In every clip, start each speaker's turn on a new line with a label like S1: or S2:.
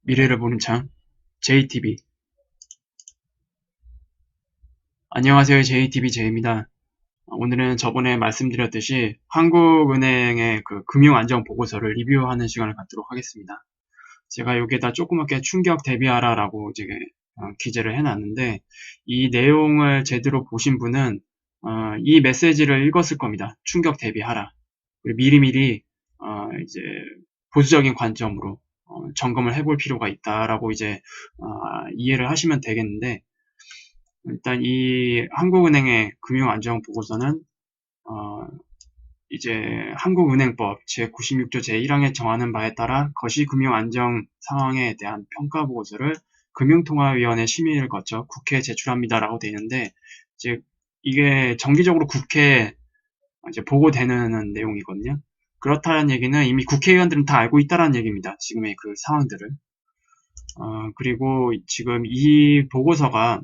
S1: 미래를 보는 창 JTB. 안녕하세요. JTB J입니다. 오늘은 저번에 말씀드렸듯이 한국은행의 그 금융안정보고서를 리뷰하는 시간을 갖도록 하겠습니다. 제가 여기에다 조그맣게 충격 대비하라라고 이제 기재를 해놨는데, 이 내용을 제대로 보신 분은 이 메시지를 읽었을 겁니다. 충격 대비하라. 그리고 미리미리 이제 보수적인 관점으로 점검을 해볼 필요가 있다라고 이제 이해를 하시면 되겠는데, 일단 이 한국은행의 금융안정보고서는 이제 한국은행법 제96조 제1항에 정하는 바에 따라 거시금융안정 상황에 대한 평가보고서를 금융통화위원회 심의를 거쳐 국회에 제출합니다라고 되어 있는데, 이제 이게 정기적으로 국회에 이제 보고되는 내용이거든요. 그렇다는 얘기는 이미 국회의원들은 다 알고 있다는 얘기입니다. 지금의 그 상황들을. 그리고 지금 이 보고서가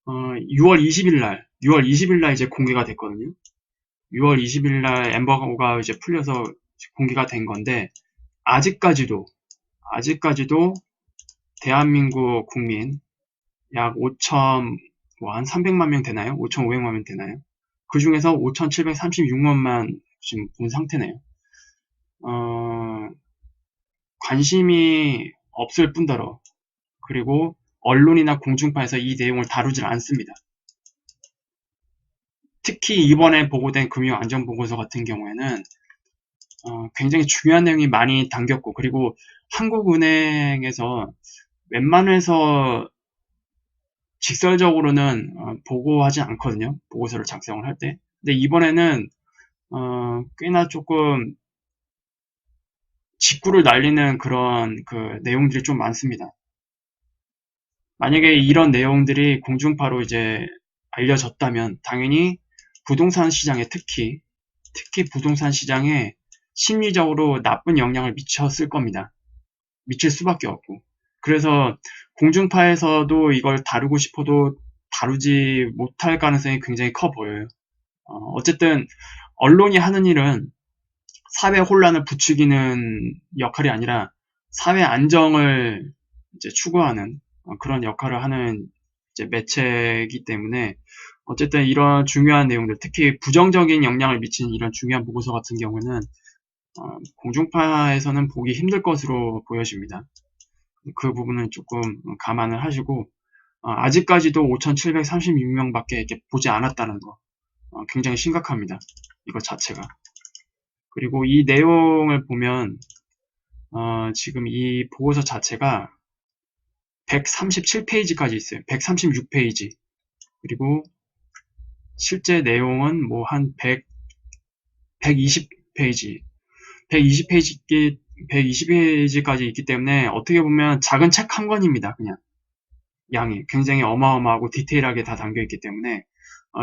S1: 6월 20일 날 이제 공개가 됐거든요. 6월 20일 날 엠버거가 이제 풀려서 공개가 된 건데, 아직까지도 대한민국 국민 약 5천, 한 300만 명 되나요? 5,500만 명 되나요? 그 중에서 5,736만만 지금 본 상태네요. 관심이 없을 뿐더러, 그리고 언론이나 공중파에서 이 내용을 다루질 않습니다. 특히 이번에 보고된 금융안전보고서 같은 경우에는 굉장히 중요한 내용이 많이 담겼고, 그리고 한국은행에서 웬만해서 직설적으로는 보고하지 않거든요. 보고서를 작성을 할 때. 근데 이번에는 꽤나 조금 직구를 날리는 그런 그 내용들이 좀 많습니다. 만약에 이런 내용들이 공중파로 이제 알려졌다면 당연히 부동산 시장에 특히 부동산 시장에 심리적으로 나쁜 영향을 미쳤을 겁니다. 미칠 수밖에 없고. 그래서 공중파에서도 이걸 다루고 싶어도 다루지 못할 가능성이 굉장히 커 보여요. 어쨌든 언론이 하는 일은 사회 혼란을 부추기는 역할이 아니라 사회 안정을 이제 추구하는 그런 역할을 하는 이제 매체이기 때문에, 어쨌든 이런 중요한 내용들, 특히 부정적인 영향을 미치는 이런 중요한 보고서 같은 경우는 공중파에서는 보기 힘들 것으로 보여집니다. 그 부분은 조금 감안을 하시고, 아직까지도 5,736명밖에 이렇게 보지 않았다는 거 굉장히 심각합니다. 이거 자체가. 그리고 이 내용을 보면 지금 이 보고서 자체가 137페이지까지 있어요. 136페이지. 그리고 실제 내용은 뭐 한 120페이지. 120페이지까지 있기 때문에 어떻게 보면 작은 책 한 권입니다. 그냥 양이 굉장히 어마어마하고 디테일하게 다 담겨 있기 때문에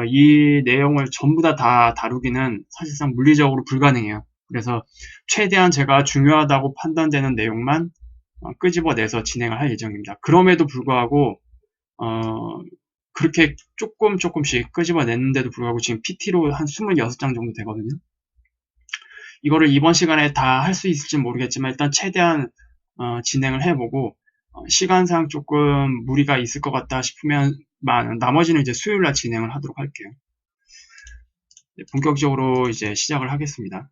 S1: 이 내용을 전부 다 다루기는 사실상 물리적으로 불가능해요. 그래서 최대한 제가 중요하다고 판단되는 내용만 끄집어내서 진행을 할 예정입니다. 그럼에도 불구하고 그렇게 조금씩 끄집어냈는데도 불구하고 지금 PT로 한 26장 정도 되거든요. 이거를 이번 시간에 다 할 수 있을지 모르겠지만 일단 최대한 진행을 해보고, 시간상 조금 무리가 있을 것 같다 싶으면 나머지는 이제 수요일날 진행을 하도록 할게요. 본격적으로 이제 시작을 하겠습니다.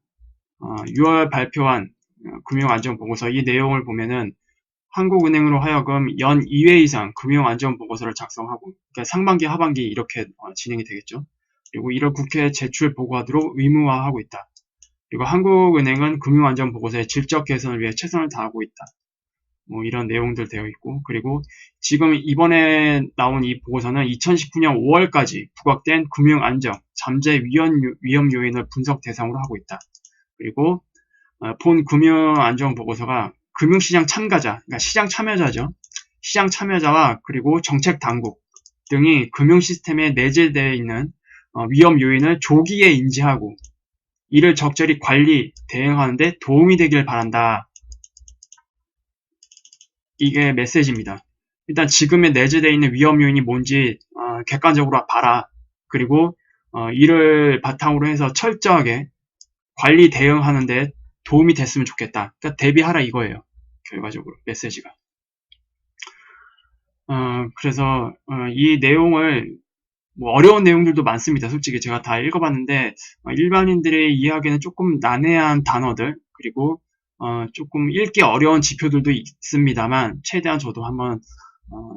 S1: 6월 발표한 금융안전보고서, 이 내용을 보면은 한국은행으로 하여금 연 2회 이상 금융안전보고서를 작성하고, 그러니까 상반기 하반기 이렇게 진행이 되겠죠. 그리고 이를 국회에 제출 보고하도록 의무화하고 있다. 그리고 한국은행은 금융안전보고서의 질적 개선을 위해 최선을 다하고 있다. 뭐 이런 내용들 되어 있고, 그리고 지금 이번에 나온 이 보고서는 2019년 5월까지 부각된 금융안정, 잠재 위험 요인을 분석 대상으로 하고 있다. 그리고 본 금융안정보고서가 금융시장 참가자, 그러니까 시장 참여자죠. 시장 참여자와 그리고 정책 당국 등이 금융시스템에 내재되어 있는 위험 요인을 조기에 인지하고 이를 적절히 관리, 대응하는 데 도움이 되길 바란다. 이게 메시지입니다. 일단 지금에 내재되어 있는 위험 요인이 뭔지 객관적으로 봐라. 그리고 이를 바탕으로 해서 철저하게 관리, 대응하는 데 도움이 됐으면 좋겠다. 그러니까 대비하라 이거예요. 결과적으로 메시지가. 그래서 이 내용을 뭐 어려운 내용들도 많습니다. 솔직히 제가 다 읽어봤는데 일반인들이 이해하기에는 조금 난해한 단어들 그리고 조금 읽기 어려운 지표들도 있습니다만 최대한 저도 한번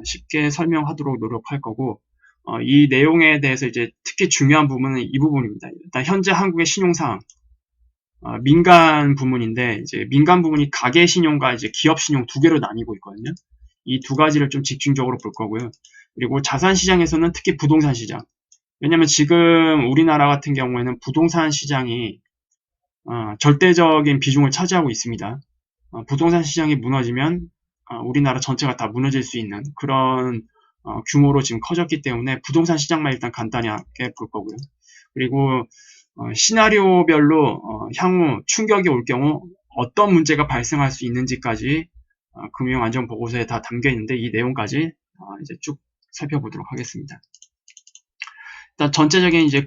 S1: 쉽게 설명하도록 노력할 거고 이 내용에 대해서 이제 특히 중요한 부분은 이 부분입니다. 일단 현재 한국의 신용 상황 민간 부문인데 이제 민간 부문이 가계 신용과 이제 기업 신용 두 개로 나뉘고 있거든요. 이 두 가지를 좀 집중적으로 볼 거고요. 그리고 자산 시장에서는 특히 부동산 시장. 왜냐면 지금 우리나라 같은 경우에는 부동산 시장이 절대적인 비중을 차지하고 있습니다. 부동산 시장이 무너지면 우리나라 전체가 다 무너질 수 있는 그런 규모로 지금 커졌기 때문에 부동산 시장만 일단 간단하게 볼 거고요. 그리고 시나리오별로 향후 충격이 올 경우 어떤 문제가 발생할 수 있는지까지 금융안전보고서에 다 담겨 있는데 이 내용까지 이제 쭉 살펴보도록 하겠습니다. 일단 전체적인 이제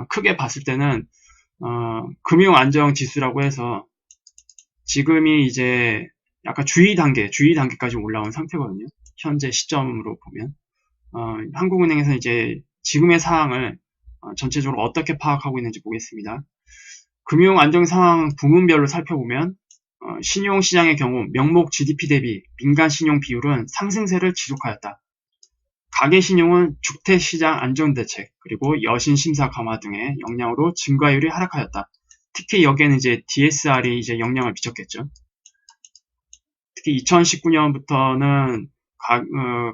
S1: 크게 봤을 때는 금융안정지수라고 해서 지금이 이제 약간 주의 단계까지 올라온 상태거든요. 현재 시점으로 보면 한국은행에서 이제 지금의 상황을 전체적으로 어떻게 파악하고 있는지 보겠습니다. 금융안정상황 부문별로 살펴보면 신용시장의 경우 명목 GDP 대비 민간 신용 비율은 상승세를 지속하였다. 가계신용은 주택시장 안정대책 그리고 여신심사 강화 등의 영향으로 증가율이 하락하였다. 특히 여기에는 이제 DSR이 이제 영향을 미쳤겠죠. 특히 2019년부터는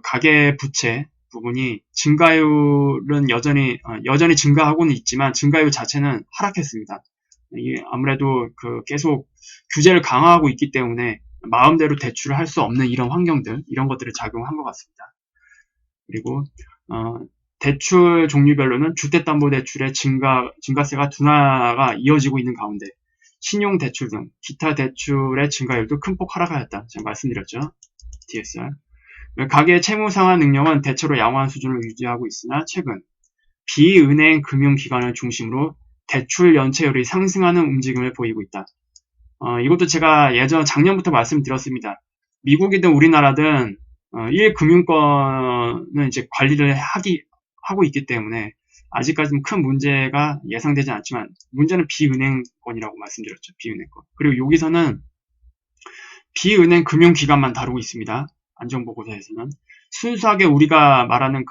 S1: 가계부채 부분이 증가율은 여전히 증가하고는 있지만 증가율 자체는 하락했습니다. 이게 아무래도 계속 규제를 강화하고 있기 때문에 마음대로 대출을 할 수 없는 이런 환경들, 이런 것들을 작용한 것 같습니다. 그리고 대출 종류별로는 주택담보대출의 증가세가 둔화가 이어지고 있는 가운데 신용대출 등 기타 대출의 증가율도 큰 폭 하락하였다. 제가 말씀드렸죠. DSR. 가계 채무상환 능력은 대체로 양호한 수준을 유지하고 있으나 최근 비은행 금융기관을 중심으로 대출 연체율이 상승하는 움직임을 보이고 있다. 이것도 제가 작년부터 말씀드렸습니다. 미국이든 우리나라든 1금융권은 이제 관리를 하고 있기 때문에 아직까지는 큰 문제가 예상되지 않지만 문제는 비은행권이라고 말씀드렸죠. 비은행권. 그리고 여기서는 비은행 금융기관만 다루고 있습니다. 안정보고서에서는 순수하게 우리가 말하는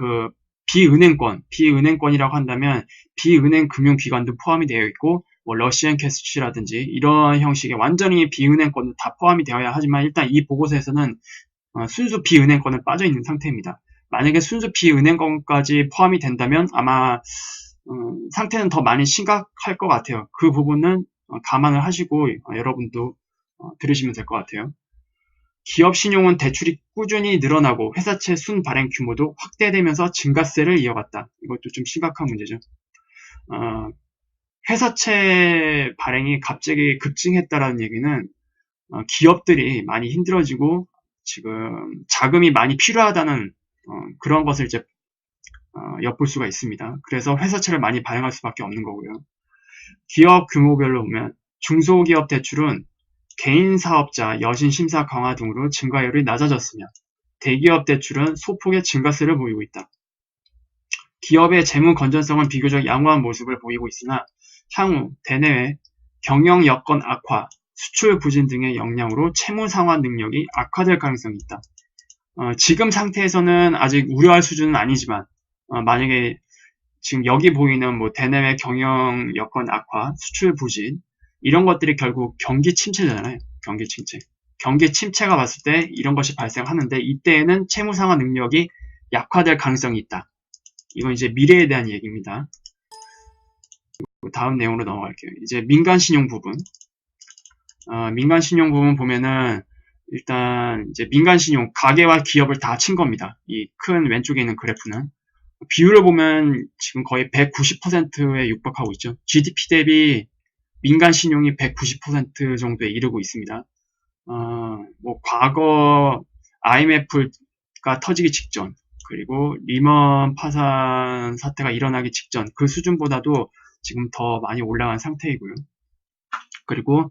S1: 비은행권이라고 한다면 비은행 금융기관도 포함이 되어 있고 뭐 러시안 캐시라든지 이런 형식의 완전히 비은행권도 다 포함이 되어야 하지만 일단 이 보고서에서는 순수 비은행권은 빠져 있는 상태입니다. 만약에 순수 비은행권까지 포함이 된다면 아마 상태는 더 많이 심각할 것 같아요. 그 부분은 감안을 하시고 여러분도 들으시면 될 것 같아요. 기업 신용은 대출이 꾸준히 늘어나고 회사채 순 발행 규모도 확대되면서 증가세를 이어갔다. 이것도 좀 심각한 문제죠. 회사채 발행이 갑자기 급증했다라는 얘기는 기업들이 많이 힘들어지고 지금 자금이 많이 필요하다는 그런 것을 이제 엿볼 수가 있습니다. 그래서 회사채를 많이 발행할 수밖에 없는 거고요. 기업 규모별로 보면 중소기업 대출은 개인 사업자 여신 심사 강화 등으로 증가율이 낮아졌으며 대기업 대출은 소폭의 증가세를 보이고 있다. 기업의 재무 건전성은 비교적 양호한 모습을 보이고 있으나 향후 대내외 경영 여건 악화, 수출 부진 등의 영향으로 채무 상환 능력이 악화될 가능성이 있다. 지금 상태에서는 아직 우려할 수준은 아니지만 만약에 지금 여기 보이는 뭐 대내외 경영 여건 악화, 수출 부진 이런 것들이 결국 경기 침체잖아요. 경기 침체가 봤을 때 이런 것이 발생하는데 이때에는 채무 상환 능력이 약화될 가능성이 있다. 이건 이제 미래에 대한 얘기입니다. 다음 내용으로 넘어갈게요. 이제 민간 신용 부분. 민간 신용 부분 보면은 일단 이제 민간 신용 가계와 기업을 다 친 겁니다. 이 큰 왼쪽에 있는 그래프는 비율을 보면 지금 거의 190%에 육박하고 있죠. GDP 대비 민간 신용이 190% 정도에 이르고 있습니다. 뭐 과거 IMF가 터지기 직전 그리고 리먼 파산 사태가 일어나기 직전 그 수준보다도 지금 더 많이 올라간 상태이고요. 그리고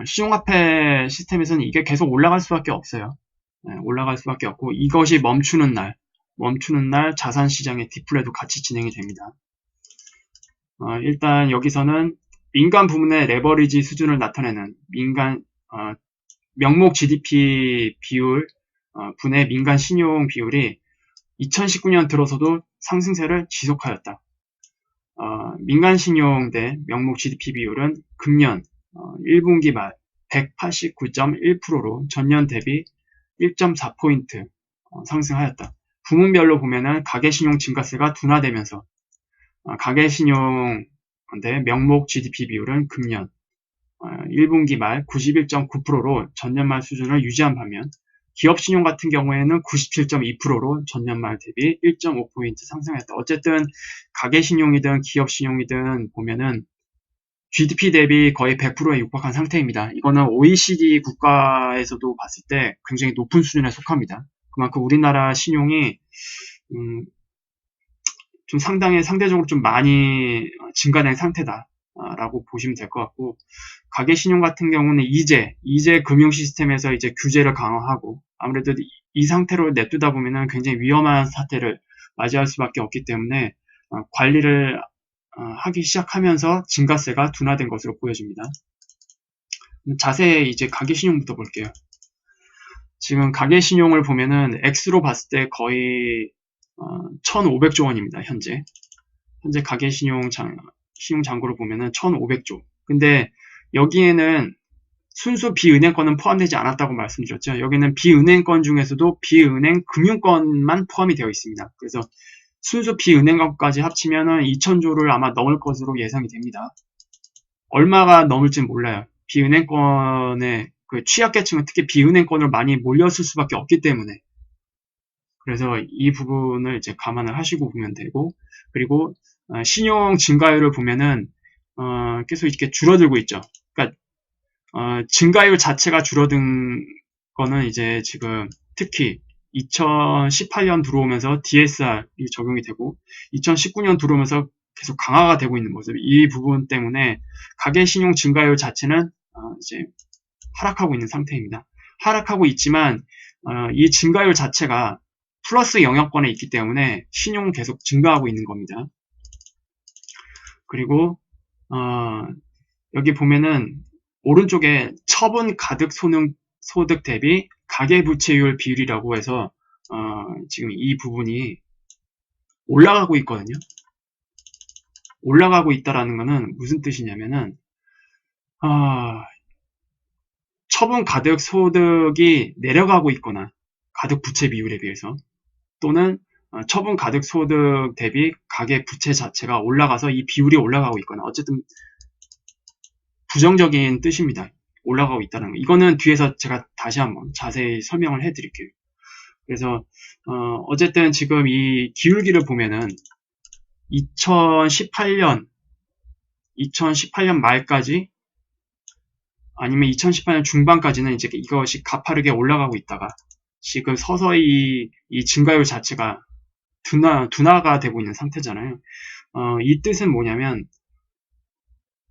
S1: 신용화폐 시스템에서는 이게 계속 올라갈 수밖에 없어요. 올라갈 수밖에 없고 이것이 멈추는 날 자산시장의 디플레도 같이 진행이 됩니다. 일단 여기서는 민간 부문의 레버리지 수준을 나타내는 명목 GDP 비율 분의 민간 신용 비율이 2019년 들어서도 상승세를 지속하였다. 민간 신용 대 명목 GDP 비율은 금년 1분기 말 189.1%로 전년 대비 1.4포인트 상승하였다. 부문별로 보면은 가계신용 증가세가 둔화되면서 가계신용 대 명목 GDP 비율은 금년 1분기 말 91.9%로 전년 말 수준을 유지한 반면 기업신용 같은 경우에는 97.2%로 전년 말 대비 1.5포인트 상승했다. 어쨌든 가계신용이든 기업신용이든 보면은 GDP 대비 거의 100%에 육박한 상태입니다. 이거는 OECD 국가에서도 봤을 때 굉장히 높은 수준에 속합니다. 그만큼 우리나라 신용이 좀 상대적으로 좀 많이 증가된 상태다라고 보시면 될 것 같고, 가계신용 같은 경우는 이제 금융 시스템에서 이제 규제를 강화하고 아무래도 이 상태로 냅두다 보면은 굉장히 위험한 사태를 맞이할 수밖에 없기 때문에 관리를 하기 시작하면서 증가세가 둔화된 것으로 보여집니다. 자세히 이제 가계신용부터 볼게요. 지금 가계신용을 보면은 X로 봤을 때 거의 1,500조 원입니다. 현재 가계신용 신용잔고를 보면은 1,500조. 근데 여기에는 순수 비은행권은 포함되지 않았다고 말씀드렸죠. 여기는 비은행권 중에서도 비은행 금융권만 포함이 되어 있습니다. 그래서 순수 비은행권까지 합치면은 2,000조를 아마 넘을 것으로 예상이 됩니다. 얼마가 넘을지 몰라요. 비은행권의 그 취약계층은 특히 비은행권을 많이 몰렸을 수밖에 없기 때문에. 그래서 이 부분을 이제 감안을 하시고 보면 되고, 그리고 신용 증가율을 보면은 계속 이렇게 줄어들고 있죠. 그러니까 증가율 자체가 줄어든 거는 이제 지금 특히 2018년 들어오면서 DSR이 적용이 되고 2019년 들어오면서 계속 강화가 되고 있는 모습. 이 부분 때문에 가계신용 증가율 자체는 이제 하락하고 있는 상태입니다. 하락하고 있지만 이 증가율 자체가 플러스 영역권에 있기 때문에 신용은 계속 증가하고 있는 겁니다. 그리고 여기 보면은 오른쪽에 처분 가득 소득 대비 가계부채율 비율이라고 해서 지금 이 부분이 올라가고 있거든요. 올라가고 있다라는 것은 무슨 뜻이냐면은 처분 가득 소득이 내려가고 있거나 가득 부채 비율에 비해서 또는 처분 가득 소득 대비 가계 부채 자체가 올라가서 이 비율이 올라가고 있거나 어쨌든 부정적인 뜻입니다. 올라가고 있다는 거. 이거는 뒤에서 제가 다시 한번 자세히 설명을 해드릴게요. 그래서 어쨌든 지금 이 기울기를 보면은 2018년 말까지 아니면 2018년 중반까지는 이제 이것이 가파르게 올라가고 있다가 지금 서서히 이 증가율 자체가 둔화가 되고 있는 상태잖아요. 이 뜻은 뭐냐면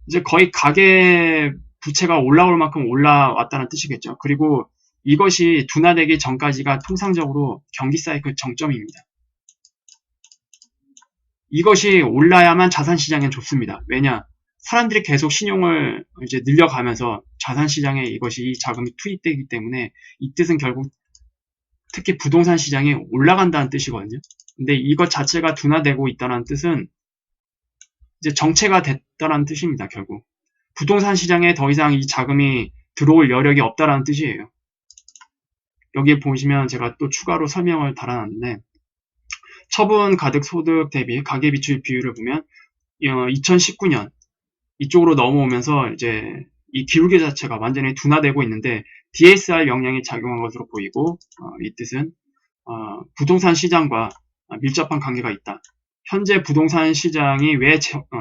S1: 이제 거의 가계 부채가 올라올 만큼 올라왔다는 뜻이겠죠. 그리고 이것이 둔화되기 전까지가 통상적으로 경기 사이클 정점입니다. 이것이 올라야만 자산시장엔 좋습니다. 왜냐? 사람들이 계속 신용을 이제 늘려가면서 자산시장에 이 자금이 투입되기 때문에 이 뜻은 결국 특히 부동산 시장이 올라간다는 뜻이거든요. 근데 이것 자체가 둔화되고 있다는 뜻은 이제 정체가 됐다는 뜻입니다. 결국 부동산 시장에 더 이상 이 자금이 들어올 여력이 없다는 뜻이에요. 여기 보시면 제가 또 추가로 설명을 달아놨는데 처분 가득 소득 대비 가계비출 비율을 보면 2019년 이쪽으로 넘어오면서 이제 이 기울기 자체가 완전히 둔화되고 있는데 DSR 영향이 작용한 것으로 보이고 이 뜻은 부동산 시장과 밀접한 관계가 있다. 현재 부동산 시장이 왜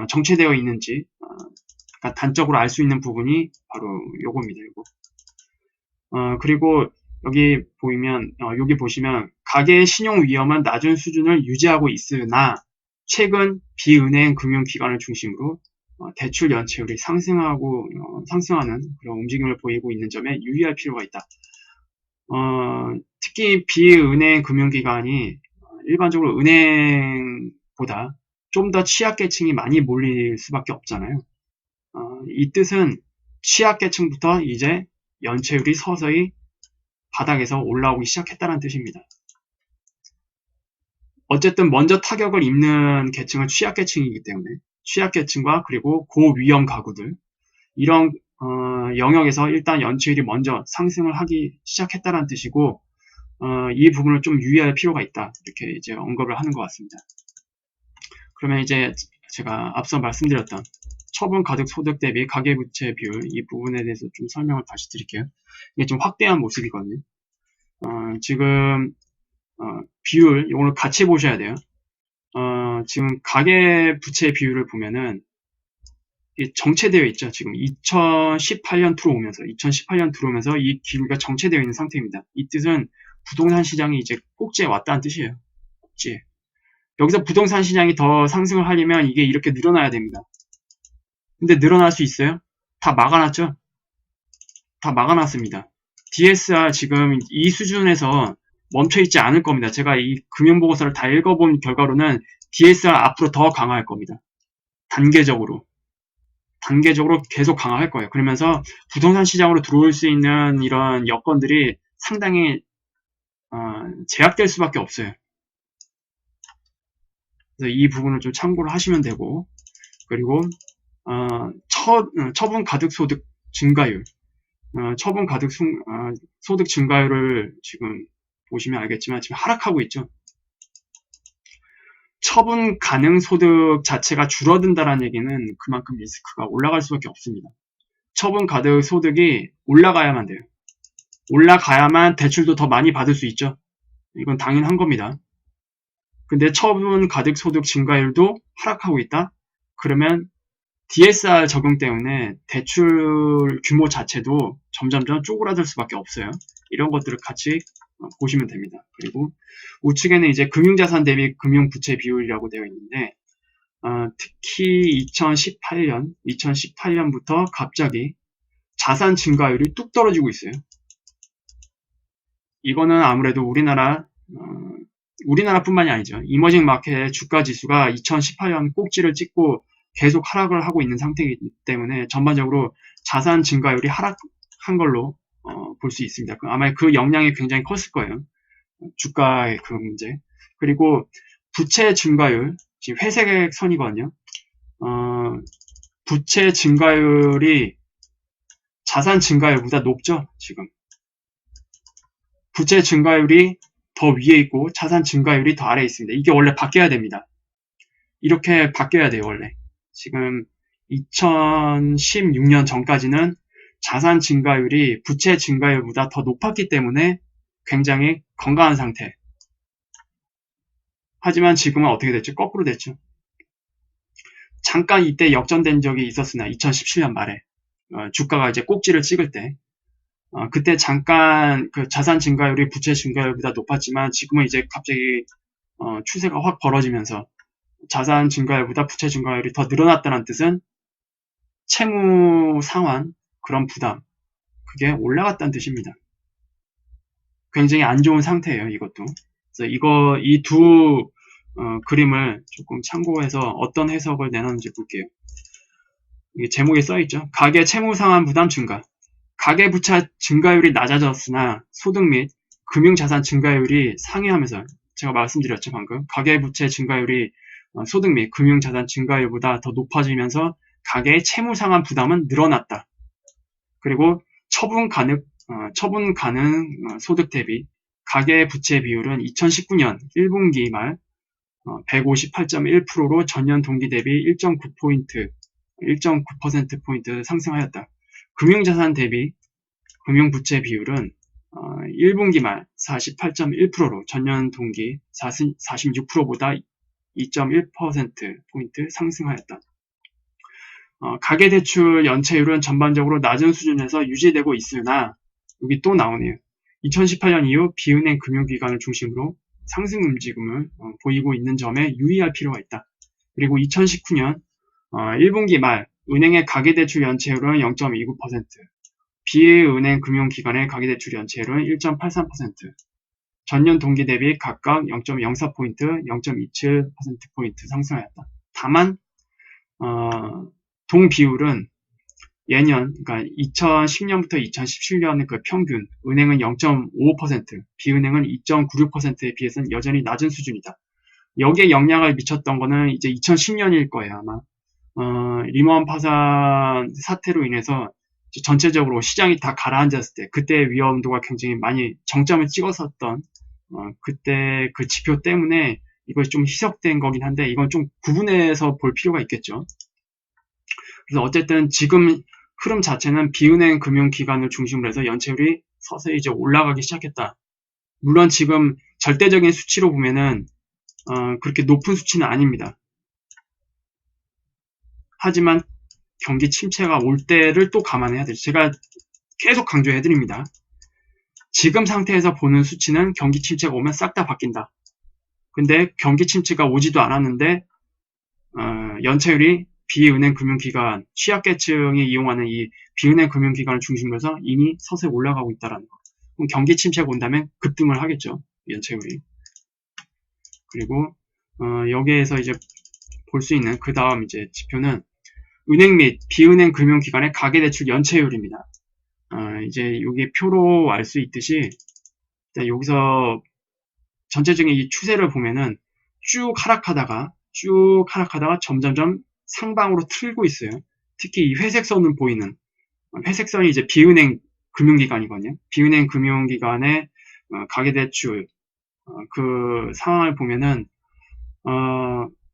S1: 정체되어 있는지 그러니까 단적으로 알 수 있는 부분이 바로 요겁니다. 요거. 그리고 여기 보시면 가계의 신용 위험은 낮은 수준을 유지하고 있으나 최근 비은행 금융기관을 중심으로 대출 연체율이 상승하는 그런 움직임을 보이고 있는 점에 유의할 필요가 있다. 특히 비은행 금융기관이 일반적으로 은행보다 좀 더 취약계층이 많이 몰릴 수밖에 없잖아요. 이 뜻은 취약계층부터 이제 연체율이 서서히 바닥에서 올라오기 시작했다는 뜻입니다. 어쨌든 먼저 타격을 입는 계층은 취약계층이기 때문에 취약계층과 그리고 고위험 가구들 이런 영역에서 일단 연체율이 먼저 상승을 하기 시작했다는 뜻이고 이 부분을 좀 유의할 필요가 있다 이렇게 이제 언급을 하는 것 같습니다. 그러면 이제 제가 앞서 말씀드렸던 처분 가득 소득 대비 가계부채 비율 이 부분에 대해서 좀 설명을 다시 드릴게요. 이게 좀 확대한 모습이거든요. 지금 비율 이걸 같이 보셔야 돼요. 지금 가계부채 비율을 보면은 정체되어 있죠. 지금 2018년 들어오면서 이 기울기가 정체되어 있는 상태입니다. 이 뜻은 부동산 시장이 이제 꼭지에 왔다는 뜻이에요. 꼭지에. 여기서 부동산 시장이 더 상승을 하려면 이게 이렇게 늘어나야 됩니다. 근데 늘어날 수 있어요? 다 막아놨죠? 다 막아놨습니다. DSR 지금 이 수준에서 멈춰있지 않을 겁니다. 제가 이 금융보고서를 다 읽어본 결과로는 DSR 앞으로 더 강화할 겁니다. 단계적으로 계속 강화할 거예요. 그러면서 부동산 시장으로 들어올 수 있는 이런 여건들이 상당히 제약될 수밖에 없어요. 그래서 이 부분을 좀 참고를 하시면 되고, 그리고 처분 가득 소득 증가율, 처분 가득 소득 증가율을 지금 보시면 알겠지만 지금 하락하고 있죠. 처분 가능 소득 자체가 줄어든다는 얘기는 그만큼 리스크가 올라갈 수밖에 없습니다. 처분 가득 소득이 올라가야만 돼요. 올라가야만 대출도 더 많이 받을 수 있죠. 이건 당연한 겁니다. 근데 처분 가득 소득 증가율도 하락하고 있다? 그러면 DSR 적용 때문에 대출 규모 자체도 점점점 쪼그라들 수밖에 없어요. 이런 것들을 같이 보시면 됩니다. 그리고 우측에는 이제 금융자산 대비 금융부채 비율이라고 되어 있는데 특히 2018년부터 갑자기 자산 증가율이 뚝 떨어지고 있어요. 이거는 아무래도 우리나라뿐만이 아니죠. 이머징 마켓의 주가 지수가 2018년 꼭지를 찍고 계속 하락을 하고 있는 상태이기 때문에 전반적으로 자산 증가율이 하락한 걸로 볼 수 있습니다. 아마 그 영향이 굉장히 컸을 거예요. 주가의 그 문제. 그리고 부채 증가율, 지금 회색 선이거든요. 부채 증가율이 자산 증가율보다 높죠, 지금. 부채 증가율이 더 위에 있고 자산 증가율이 더 아래에 있습니다. 이게 원래 바뀌어야 됩니다. 이렇게 바뀌어야 돼요, 원래. 지금 2016년 전까지는 자산 증가율이 부채 증가율보다 더 높았기 때문에 굉장히 건강한 상태. 하지만 지금은 어떻게 됐죠? 거꾸로 됐죠. 잠깐 이때 역전된 적이 있었으나 2017년 말에 주가가 이제 꼭지를 찍을 때 그때 잠깐 그 자산 증가율이 부채 증가율보다 높았지만 지금은 이제 갑자기 추세가 확 벌어지면서 자산 증가율보다 부채 증가율이 더 늘어났다는 뜻은 채무 상환 그런 부담 그게 올라갔다는 뜻입니다. 굉장히 안 좋은 상태예요, 이것도. 그래서 이 두 그림을 조금 참고해서 어떤 해석을 내놨는지 볼게요. 이게 제목에 써있죠. 가계 채무 상환 부담 증가. 가계 부채 증가율이 낮아졌으나 소득 및 금융자산 증가율이 상회하면서 제가 말씀드렸죠, 방금. 가계 부채 증가율이 소득 및 금융자산 증가율보다 더 높아지면서 가계의 채무 상환 부담은 늘어났다. 그리고 처분 가능 소득 대비 가계 부채 비율은 2019년 1분기 말 158.1%로 전년 동기 대비 1.9%포인트 상승하였다. 금융자산 대비 금융부채 비율은 1분기 말 48.1%로 전년 동기 46%보다 2.1%포인트 상승하였다. 가계대출 연체율은 전반적으로 낮은 수준에서 유지되고 있으나 여기 또 나오네요. 2018년 이후 비은행 금융기관을 중심으로 상승 움직임을 보이고 있는 점에 유의할 필요가 있다. 그리고 2019년 1분기 말 은행의 가계대출 연체율은 0.29%, 비은행 금융기관의 가계대출 연체율은 1.83%, 전년 동기 대비 각각 0.04포인트, 0.27%포인트 상승하였다. 다만 동비율은 예년, 그러니까 2010년부터 2017년 그 평균, 은행은 0.55%, 비은행은 2.96%에 비해서는 여전히 낮은 수준이다. 여기에 영향을 미쳤던 거는 이제 2010년일 거예요, 아마. 리먼 파산 사태로 인해서 전체적으로 시장이 다 가라앉았을 때, 그때 위험도가 굉장히 많이 정점을 찍었었던, 그때 그 지표 때문에 이것이 좀 희석된 거긴 한데, 이건 좀 구분해서 볼 필요가 있겠죠. 그래서 어쨌든 지금 흐름 자체는 비은행 금융기관을 중심으로 해서 연체율이 서서히 이제 올라가기 시작했다. 물론 지금 절대적인 수치로 보면은 그렇게 높은 수치는 아닙니다. 하지만 경기 침체가 올 때를 또 감안해야 되죠. 제가 계속 강조해드립니다. 지금 상태에서 보는 수치는 경기 침체가 오면 싹 다 바뀐다. 근데 경기 침체가 오지도 않았는데 연체율이 비은행 금융기관, 취약계층이 이용하는 이 비은행 금융기관을 중심으로 해서 이미 서서히 올라가고 있다는 거. 그럼 경기 침체가 온다면 급등을 하겠죠. 연체율이. 그리고 여기에서 이제 볼 수 있는 그 다음 이제 지표는 은행 및 비은행 금융기관의 가계대출 연체율입니다. 이제 여기 표로 알 수 있듯이 여기서 전체적인 이 추세를 보면은 쭉 하락하다가 점점점 상방으로 틀고 있어요. 특히 이 회색선을 보이는 회색선이 이제 비은행 금융기관이거든요. 비은행 금융기관의 가계대출 그 상황을 보면은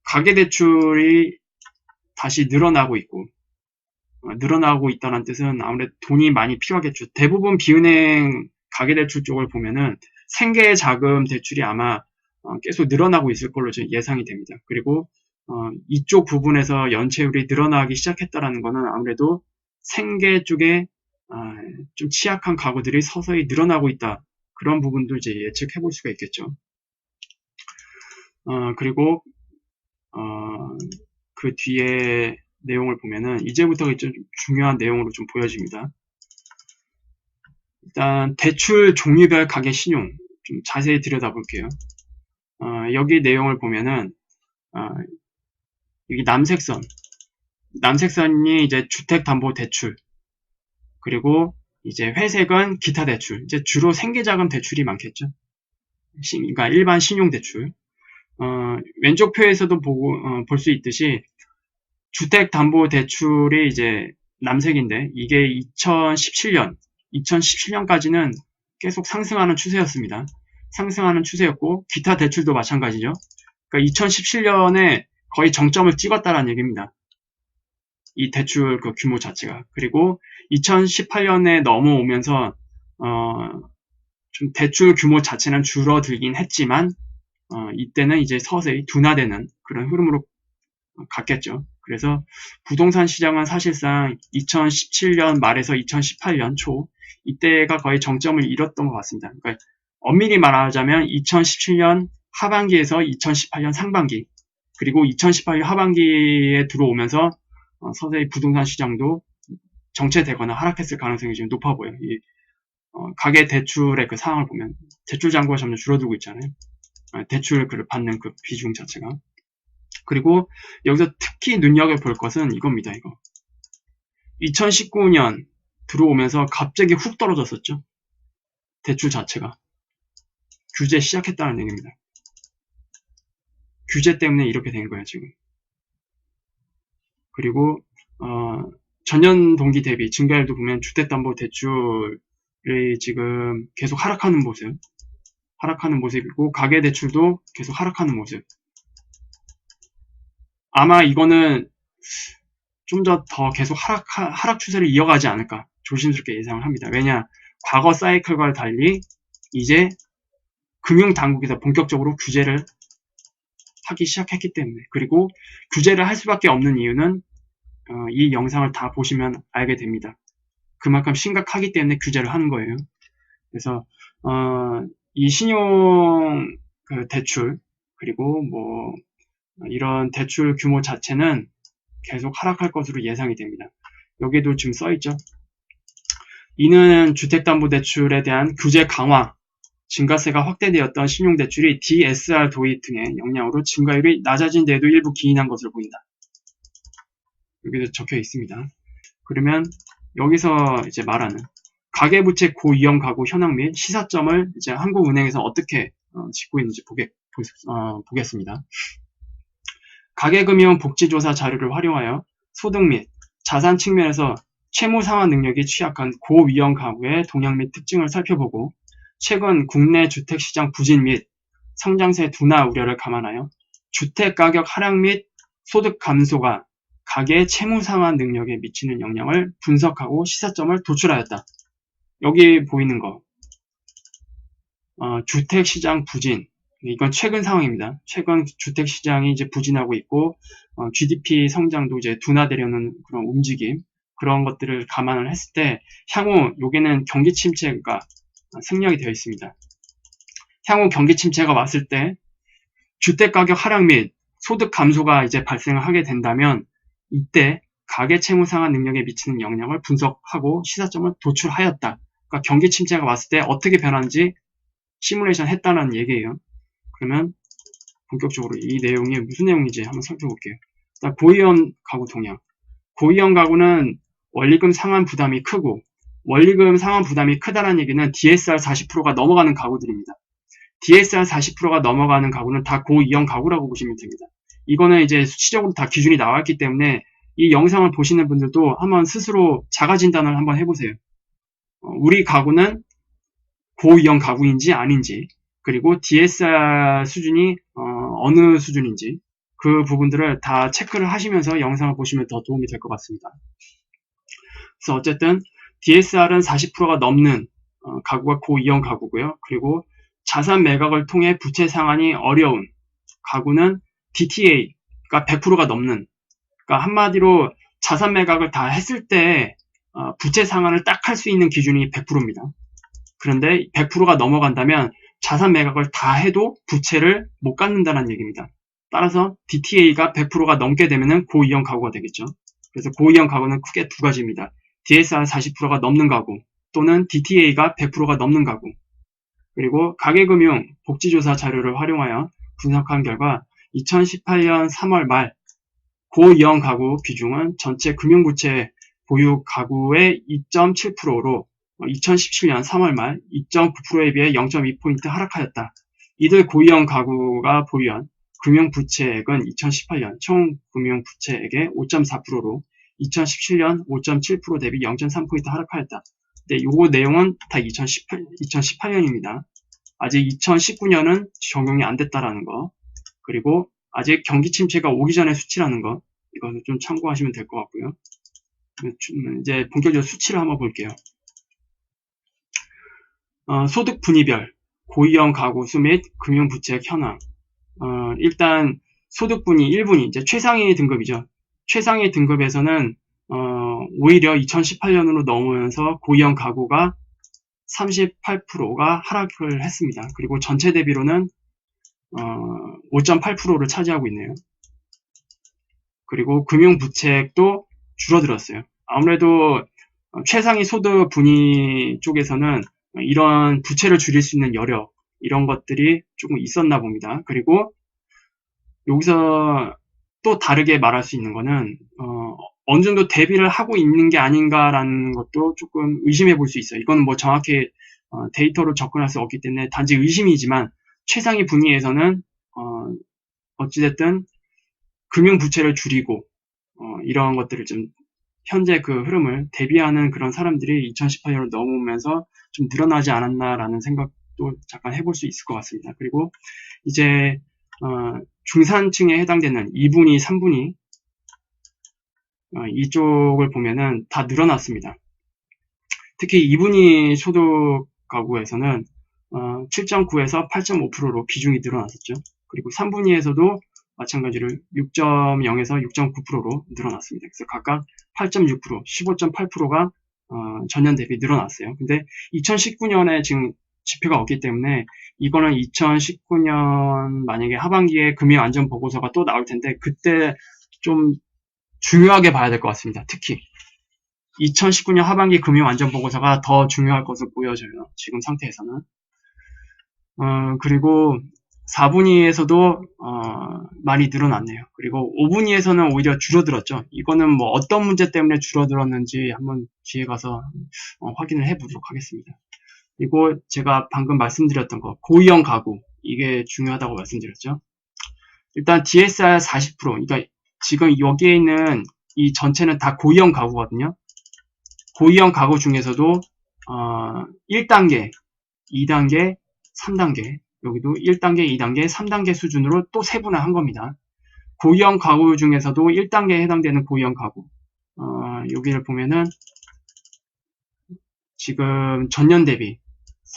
S1: 가계대출이 다시 늘어나고 있고 늘어나고 있다는 뜻은 아무래도 돈이 많이 필요하겠죠. 대부분 비은행 가계대출 쪽을 보면은 생계자금 대출이 아마 계속 늘어나고 있을 걸로 예상이 됩니다. 그리고 이쪽 부분에서 연체율이 늘어나기 시작했다라는 것은 아무래도 생계 쪽에 좀 취약한 가구들이 서서히 늘어나고 있다. 그런 부분도 이제 예측해 볼 수가 있겠죠. 그리고 그 뒤에 내용을 보면은 이제부터 좀 중요한 내용으로 좀 보여집니다. 일단 대출 종류별 가계 신용 좀 자세히 들여다볼게요. 여기 내용을 보면은 여기 남색선이 이제 주택담보대출, 그리고 이제 회색은 기타 대출, 이제 주로 생계자금 대출이 많겠죠. 그러니까 일반 신용대출. 왼쪽 표에서도 볼 수 있듯이 주택담보대출이 이제 남색인데 이게 2017년까지는 계속 상승하는 추세였습니다. 상승하는 추세였고 기타 대출도 마찬가지죠. 그러니까 2017년에 거의 정점을 찍었다라는 얘기입니다. 이 대출 그 규모 자체가. 그리고 2018년에 넘어오면서 좀 대출 규모 자체는 줄어들긴 했지만 이때는 이제 서서히 둔화되는 그런 흐름으로 갔겠죠. 그래서 부동산 시장은 사실상 2017년 말에서 2018년 초 이때가 거의 정점을 잃었던 것 같습니다. 그러니까 엄밀히 말하자면 2017년 하반기에서 2018년 상반기, 그리고 2018년 하반기에 들어오면서 서서히 부동산 시장도 정체되거나 하락했을 가능성이 좀 높아 보여요. 이 가계 대출의 그 상황을 보면 대출 잔고가 점점 줄어들고 있잖아요. 대출을 받는 그 비중 자체가. 그리고 여기서 특히 눈여겨볼 것은 이겁니다. 이거 2019년 들어오면서 갑자기 훅 떨어졌었죠. 대출 자체가. 규제 시작했다는 얘기입니다. 규제 때문에 이렇게 된 거예요, 지금. 그리고 전년 동기 대비 증가율도 보면 주택담보대출이 지금 계속 하락하는 모습이고 가계대출도 계속 하락하는 모습. 아마 이거는 좀 더 계속 하락 추세를 이어가지 않을까 조심스럽게 예상을 합니다. 왜냐, 과거 사이클과 달리 이제 금융당국에서 본격적으로 규제를 하기 시작했기 때문에, 그리고 규제를 할 수밖에 없는 이유는 이 영상을 다 보시면 알게 됩니다. 그만큼 심각하기 때문에 규제를 하는 거예요. 그래서 이 신용 대출, 그리고 뭐 이런 대출 규모 자체는 계속 하락할 것으로 예상이 됩니다. 여기에도 지금 써있죠. 이는 주택담보대출에 대한 규제 강화, 증가세가 확대되었던 신용대출이 DSR 도입 등의 영향으로 증가율이 낮아진 데에도 일부 기인한 것으로 보인다. 여기도 적혀 있습니다. 그러면 여기서 이제 말하는 가계부채 고위험 가구 현황 및 시사점을 이제 한국은행에서 어떻게 짚고 있는지 보겠습니다. 가계금융 복지조사 자료를 활용하여 소득 및 자산 측면에서 채무 상환 능력이 취약한 고위험 가구의 동향 및 특징을 살펴보고 최근 국내 주택시장 부진 및 성장세 둔화 우려를 감안하여 주택가격 하락 및 소득 감소가 가계의 채무 상환 능력에 미치는 영향을 분석하고 시사점을 도출하였다. 여기 보이는 거 주택시장 부진, 이건 최근 상황입니다. 최근 주택시장이 이제 부진하고 있고 GDP 성장도 이제 둔화되려는 그런 움직임, 그런 것들을 감안을 했을 때 향후 여기는 경기 침체가 생략이 되어 있습니다. 향후 경기 침체가 왔을 때 주택가격 하락 및 소득 감소가 이제 발생을 하게 된다면 이때 가계 채무 상환 능력에 미치는 영향을 분석하고 시사점을 도출하였다. 그러니까 경기 침체가 왔을 때 어떻게 변하는지 시뮬레이션 했다는 얘기예요. 그러면 본격적으로 이 내용이 무슨 내용인지 한번 살펴볼게요. 일단 고위험 가구 동향. 고위험 가구는 원리금 상환 부담이 크고, 원리금 상환 부담이 크다는 얘기는 DSR 40%가 넘어가는 가구들입니다. DSR 40%가 넘어가는 가구는 다 고위험 가구라고 보시면 됩니다. 이거는 이제 수치적으로 다 기준이 나왔기 때문에 이 영상을 보시는 분들도 한번 스스로 자가 진단을 한번 해보세요. 우리 가구는 고위험 가구인지 아닌지, 그리고 DSR 수준이 어느 수준인지 그 부분들을 다 체크를 하시면서 영상을 보시면 더 도움이 될 것 같습니다. 그래서 어쨌든 DSR은 40%가 넘는 가구가 고위험 가구고요. 그리고 자산 매각을 통해 부채 상환이 어려운 가구는 DTA가 100%가 넘는, 그러니까 한마디로 자산 매각을 다 했을 때 부채 상환을 딱 할 수 있는 기준이 100%입니다. 그런데 100%가 넘어간다면 자산 매각을 다 해도 부채를 못 갚는다는 얘기입니다. 따라서 DTA가 100%가 넘게 되면 고위험 가구가 되겠죠. 그래서 고위험 가구는 크게 두 가지입니다. DSR 40%가 넘는 가구 또는 DTA가 100%가 넘는 가구. 그리고 가계금융 복지조사 자료를 활용하여 분석한 결과 2018년 3월 말 고위험 가구 비중은 전체 금융부채 보유 가구의 2.7%로 2017년 3월 말 2.9%에 비해 0.2포인트 하락하였다. 이들 고위험 가구가 보유한 금융부채액은 2018년 총 금융부채액의 5.4%로 2017년 5.7% 대비 0.3포인트 하락하였다. 근데 요 내용은 다 2018년입니다. 아직 2019년은 적용이 안 됐다라는 거, 그리고 아직 경기 침체가 오기 전의 수치라는 거, 이거는 좀 참고하시면 될 것 같고요. 이제 본격적으로 수치를 한번 볼게요. 소득 분위별, 고위험 가구 수 및 금융부채액 현황. 일단 소득 분위 1분위, 이제 최상위 등급이죠. 최상위 등급에서는 오히려 2018년으로 넘으면서 고위험 가구가 38%가 하락을 했습니다. 그리고 전체 대비로는 5.8%를 차지하고 있네요. 그리고 금융부채액도 줄어들었어요. 아무래도 최상위 소득 분위 쪽에서는 이런 부채를 줄일 수 있는 여력, 이런 것들이 조금 있었나 봅니다. 그리고 여기서 또 다르게 말할 수 있는 거는 어느 정도 대비를 하고 있는 게 아닌가라는 것도 조금 의심해 볼 수 있어요. 이건 뭐 정확히 데이터로 접근할 수 없기 때문에 단지 의심이지만 최상위 분위에서는 어찌됐든 금융부채를 줄이고 이러한 것들을 좀 현재 그 흐름을 대비하는 그런 사람들이 2018년을 넘으면서 좀 늘어나지 않았나라는 생각도 잠깐 해볼 수 있을 것 같습니다. 그리고 이제 중산층에 해당되는 2분위, 3분위 이쪽을 보면은 다 늘어났습니다. 특히 2분위 소득 가구에서는 7.9에서 8.5%로 비중이 늘어났었죠. 그리고 3분위에서도 마찬가지로 6.0에서 6.9%로 늘어났습니다. 그래서 각각 8.6%, 15.8%가 전년 대비 늘어났어요. 근데 2019년에 지금 지표가 없기 때문에 이거는 2019년 만약에 하반기에 금융안전보고서가 또 나올 텐데 그때 좀 중요하게 봐야 될 것 같습니다. 특히 2019년 하반기 금융안전보고서가 더 중요할 것으로 보여져요. 지금 상태에서는. 그리고 4분위에서도 많이 늘어났네요. 그리고 5분위에서는 오히려 줄어들었죠. 이거는 뭐 어떤 문제 때문에 줄어들었는지 한번 뒤에 가서 확인을 해보도록 하겠습니다. 그리고 제가 방금 말씀드렸던 거 고위험 가구, 이게 중요하다고 말씀드렸죠. 일단 DSR 40%, 그러니까 지금 여기에 있는 이 전체는 다 고위험 가구거든요. 고위험 가구 중에서도 1단계, 2단계, 3단계, 여기도 1단계, 2단계, 3단계 수준으로 또 세분화한 겁니다. 고위험 가구 중에서도 1단계에 해당되는 고위험 가구, 여기를 보면은 지금 전년 대비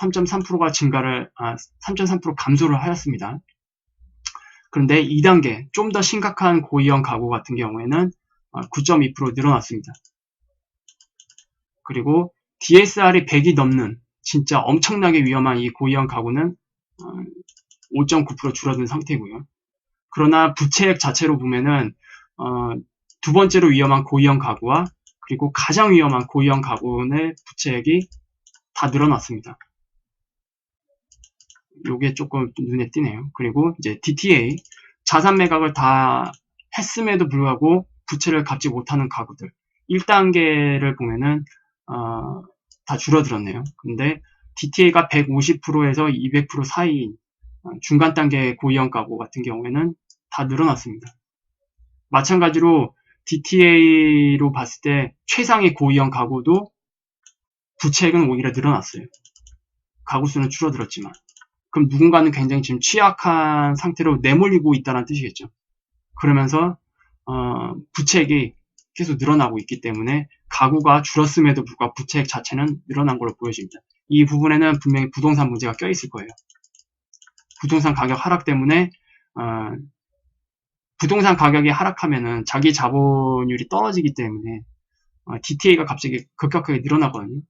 S1: 3.3%가 3.3% 감소를 하였습니다. 그런데 2단계, 좀 더 심각한 고위험 가구 같은 경우에는 9.2% 늘어났습니다. 그리고 DSR이 100이 넘는 진짜 엄청나게 위험한 이 고위험 가구는 5.9% 줄어든 상태고요. 그러나 부채액 자체로 보면은 두 번째로 위험한 고위험 가구와 그리고 가장 위험한 고위험 가구의 부채액이 다 늘어났습니다. 요게 조금 눈에 띄네요. 그리고 이제 DTA, 자산 매각을 다 했음에도 불구하고 부채를 갚지 못하는 가구들, 1단계를 보면은 다 줄어들었네요. 근데 DTA가 150%에서 200% 사이인 중간 단계 고위험 가구 같은 경우에는 다 늘어났습니다. 마찬가지로 DTA로 봤을 때 최상위 고위험 가구도 부채액은 오히려 늘어났어요. 가구 수는 줄어들었지만. 그럼 누군가는 굉장히 지금 취약한 상태로 내몰리고 있다는 뜻이겠죠. 그러면서 부채액이 계속 늘어나고 있기 때문에 가구가 줄었음에도 불구하고 부채액 자체는 늘어난 걸로 보여집니다. 이 부분에는 분명히 부동산 문제가 껴있을 거예요. 부동산 가격 하락 때문에 부동산 가격이 하락하면은 자기 자본율이 떨어지기 때문에 DTA가 갑자기 급격하게 늘어나거든요.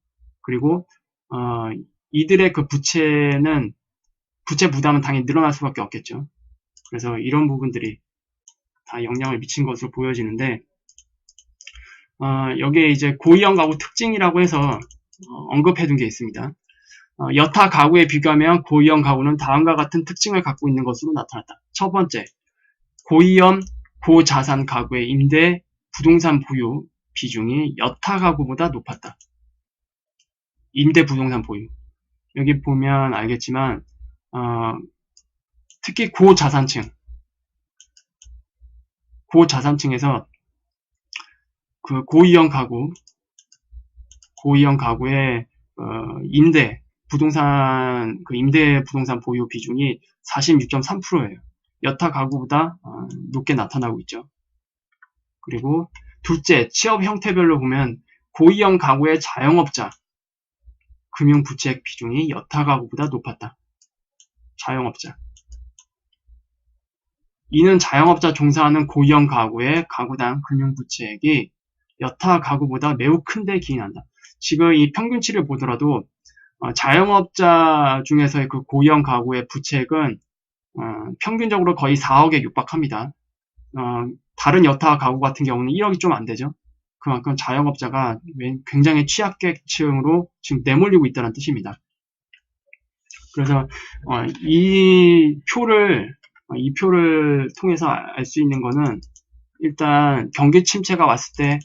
S1: 그리고 이들의 그 부채 부담은 당연히 늘어날 수밖에 없겠죠. 그래서 이런 부분들이 다 영향을 미친 것으로 보여지는데 여기에 이제 고위험 가구 특징이라고 해서 언급해 둔 게 있습니다. 여타 가구에 비교하면 고위험 가구는 다음과 같은 특징을 갖고 있는 것으로 나타났다. 첫 번째, 고위험, 고자산 가구의 임대, 부동산 보유 비중이 여타 가구보다 높았다. 임대 부동산 보유. 여기 보면 알겠지만 특히 고자산층에서 그 고위험 가구의 임대 부동산 보유 비중이 46.3%예요. 여타 가구보다 높게 나타나고 있죠. 그리고 둘째, 취업 형태별로 보면 고위험 가구의 자영업자 금융 부채액 비중이 여타 가구보다 높았다. 자영업자. 이는 자영업자 종사하는 고위험 가구의 가구당 금융 부채액이 여타 가구보다 매우 큰데 기인한다. 지금 이 평균치를 보더라도 자영업자 중에서의 그 고위험 가구의 부채액은 평균적으로 거의 4억에 육박합니다. 다른 여타 가구 같은 경우는 1억이 좀 안 되죠. 그만큼 자영업자가 굉장히 취약계층으로 지금 내몰리고 있다는 뜻입니다. 그래서 이 표를 통해서 알 수 있는 거는 일단 경기 침체가 왔을 때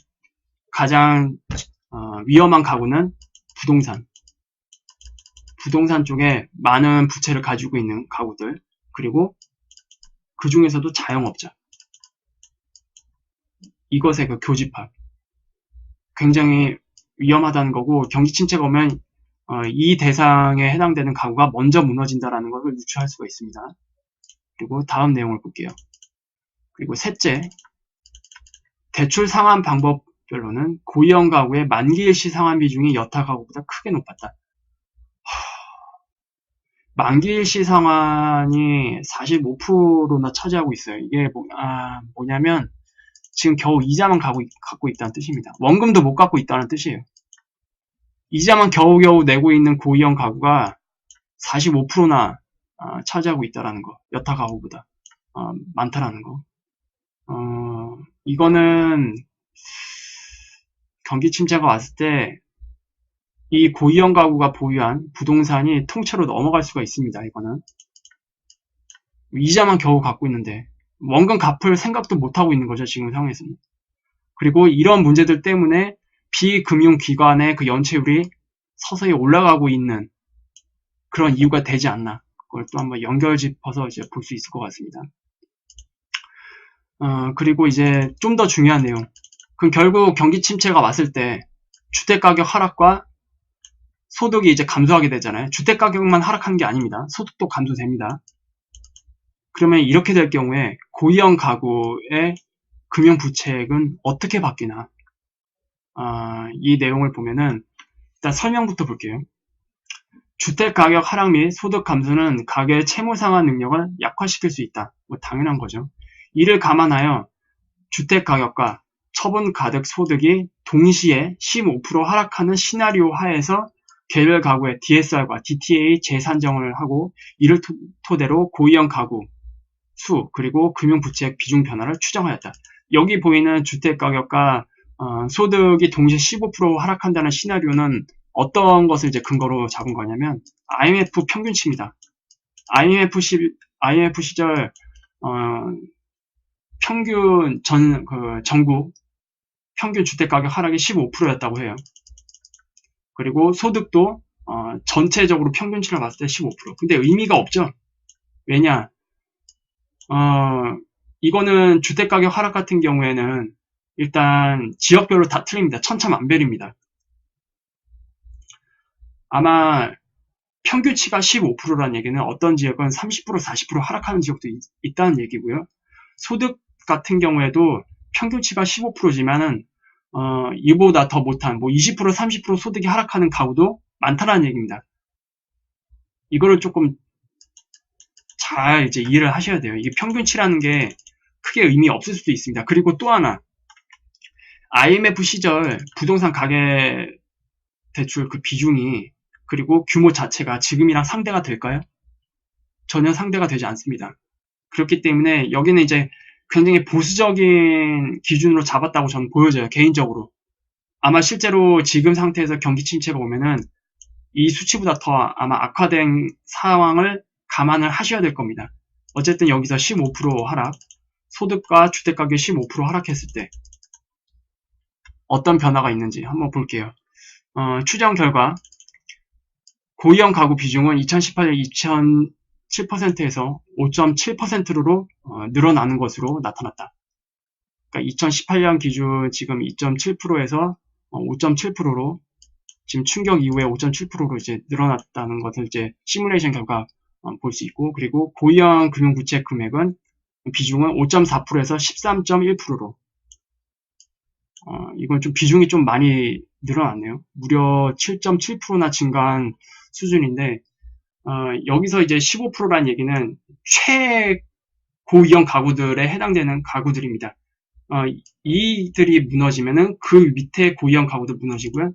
S1: 가장 위험한 가구는 부동산 쪽에 많은 부채를 가지고 있는 가구들, 그리고 그 중에서도 자영업자, 이것의 그 교집합 굉장히 위험하다는 거고, 경기 침체가 오면 이 대상에 해당되는 가구가 먼저 무너진다라는 것을 유추할 수가 있습니다. 그리고 다음 내용을 볼게요. 그리고 셋째, 대출 상환 방법별로는 고위험 가구의 만기일시 상환 비중이 여타 가구보다 크게 높았다. 만기일시 상환이 45%나 차지하고 있어요. 이게 뭐냐면 지금 겨우 이자만 갖고 있다는 뜻입니다. 원금도 못 갖고 있다는 뜻이에요. 이자만 겨우겨우 내고 있는 고위험 가구가 45%나 차지하고 있다는 거, 여타 가구보다 많다라는 거. 이거는 경기 침체가 왔을 때 이 고위험 가구가 보유한 부동산이 통째로 넘어갈 수가 있습니다. 이거는 이자만 겨우 갖고 있는데 원금 갚을 생각도 못하고 있는 거죠. 지금 상황에서는. 그리고 이런 문제들 때문에 비금융기관의 그 연체율이 서서히 올라가고 있는 그런 이유가 되지 않나. 그걸 또 한번 연결 짚어서 이제 볼 수 있을 것 같습니다. 그리고 이제 좀 더 중요한 내용. 그럼 결국 경기 침체가 왔을 때 주택가격 하락과 소득이 이제 감소하게 되잖아요. 주택가격만 하락하는 게 아닙니다. 소득도 감소됩니다. 그러면 이렇게 될 경우에 고위험 가구의 금융부채액은 어떻게 바뀌나. 이 내용을 보면은 일단 설명부터 볼게요. 주택가격 하락 및 소득 감소는 가계의 채무 상환 능력을 약화시킬 수 있다. 뭐 당연한 거죠. 이를 감안하여 주택가격과 처분가득 소득이 동시에 15% 하락하는 시나리오 하에서 개별 가구의 DSR과 DTA 재산정을 하고 이를 토대로 고위험 가구 수 그리고 금융부채액 비중 변화를 추정하였다. 여기 보이는 주택가격과 소득이 동시에 15% 하락한다는 시나리오는 어떤 것을 이제 근거로 잡은 거냐면 IMF 평균치입니다. IMF 시절 평균 전국 평균 주택가격 하락이 15%였다고 해요. 그리고 소득도 전체적으로 평균치를 봤을 때 15%. 근데 의미가 없죠. 왜냐? 이거는 주택가격 하락 같은 경우에는 일단 지역별로 다 틀립니다. 천차만별입니다. 아마 평균치가 15%라는 얘기는 어떤 지역은 30%, 40% 하락하는 지역도 있다는 얘기고요. 소득 같은 경우에도 평균치가 15%지만은 이보다 더 못한 뭐 20%, 30% 소득이 하락하는 가구도 많다는 얘기입니다. 이거를 조금 잘 이제 이해를 하셔야 돼요. 이게 평균치라는 게 크게 의미 없을 수도 있습니다. 그리고 또 하나, IMF 시절 부동산 가계 대출 그 비중이 그리고 규모 자체가 지금이랑 상대가 될까요? 전혀 상대가 되지 않습니다. 그렇기 때문에 여기는 이제 굉장히 보수적인 기준으로 잡았다고 저는 보여져요. 개인적으로. 아마 실제로 지금 상태에서 경기 침체가 오면은 이 수치보다 더 아마 악화된 상황을 감안을 하셔야 될 겁니다. 어쨌든 여기서 15% 하락, 소득과 주택가격이 15% 하락했을 때 어떤 변화가 있는지 한번 볼게요. 추정 결과 고위험 가구 비중은 2018년 2.7%에서 5.7%로 늘어나는 것으로 나타났다. 그러니까 2018년 기준 지금 2.7%에서 5.7%로 지금 충격 이후에 5.7%로 이제 늘어났다는 것을 이제 시뮬레이션 결과 볼 수 있고, 그리고 고위험 금융부채 금액은 비중은 5.4%에서 13.1%로 이건 좀 비중이 좀 많이 늘어났네요. 무려 7.7%나 증가한 수준인데 여기서 이제 15%라는 얘기는 최고위험 가구들에 해당되는 가구들입니다. 이들이 무너지면은 그 밑에 고위험 가구도 무너지고요.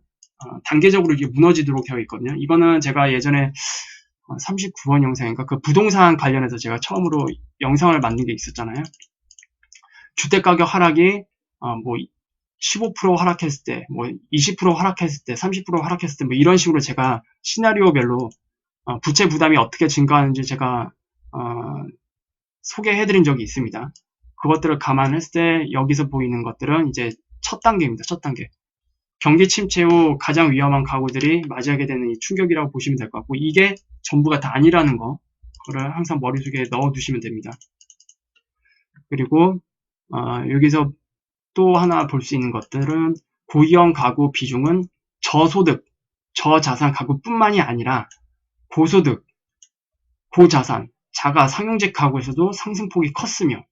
S1: 단계적으로 이게 무너지도록 되어 있거든요. 이거는 제가 예전에 39번 영상인가 그 부동산 관련해서 제가 처음으로 영상을 만든 게 있었잖아요. 주택가격 하락이 뭐 15% 하락했을 때, 뭐 20% 하락했을 때, 30% 하락했을 때, 뭐 이런 식으로 제가 시나리오별로 부채 부담이 어떻게 증가하는지 제가 소개해드린 적이 있습니다. 그것들을 감안했을 때 여기서 보이는 것들은 이제 첫 단계입니다. 첫 단계. 경기 침체 후 가장 위험한 가구들이 맞이하게 되는 이 충격이라고 보시면 될 것 같고 이게 전부가 다 아니라는 거를 항상 머릿속에 넣어두시면 됩니다. 그리고 여기서 또 하나 볼 수 있는 것들은 고위험 가구 비중은 저소득, 저자산 가구뿐만이 아니라 고소득, 고자산, 자가 상용직 가구에서도 상승폭이 컸으며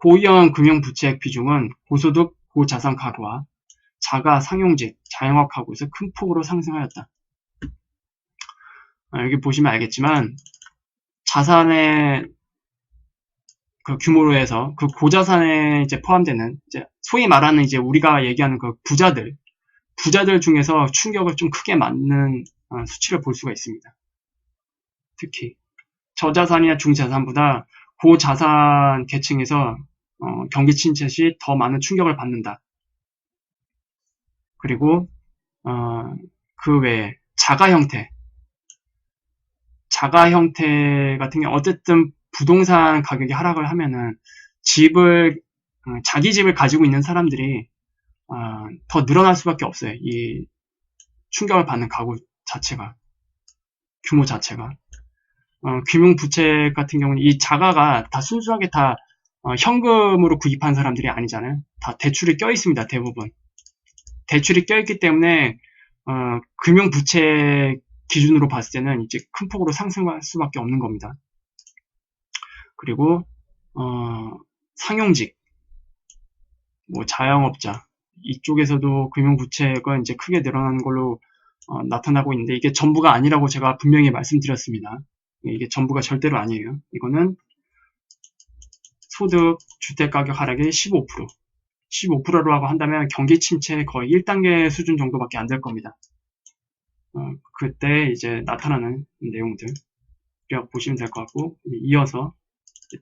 S1: 고위험 금융부채액 비중은 고소득, 고자산 가구와 자가 상용직, 자영업 가구에서 큰 폭으로 상승하였다. 여기 보시면 알겠지만 자산의 그 규모로 해서 그 고자산에 이제 포함되는 이제 소위 말하는 이제 우리가 얘기하는 그 부자들 중에서 충격을 좀 크게 맞는 수치를 볼 수가 있습니다. 특히 저자산이나 중자산보다 고자산 계층에서 경기 침체 시 더 많은 충격을 받는다. 그리고 그 외에 자가 형태 같은 경우 어쨌든 부동산 가격이 하락을 하면은 자기 집을 가지고 있는 사람들이 더 늘어날 수밖에 없어요. 이 충격을 받는 가구 자체가, 규모 자체가. 금융부채 같은 경우는 이 자가가 다 순수하게 다 현금으로 구입한 사람들이 아니잖아요. 다 대출이 껴있습니다. 대부분. 대출이 껴있기 때문에 금융부채 기준으로 봤을 때는 이제 큰 폭으로 상승할 수밖에 없는 겁니다. 그리고 상용직, 뭐 자영업자 이쪽에서도 금융부채가 이제 크게 늘어나는 걸로 나타나고 있는데 이게 전부가 아니라고 제가 분명히 말씀드렸습니다. 이게 전부가 절대로 아니에요. 이거는 소득, 주택가격 하락의 15%라고 한다면 경기 침체 거의 1단계 수준 정도밖에 안 될 겁니다. 그때 이제 나타나는 내용들 보시면 될 것 같고, 이어서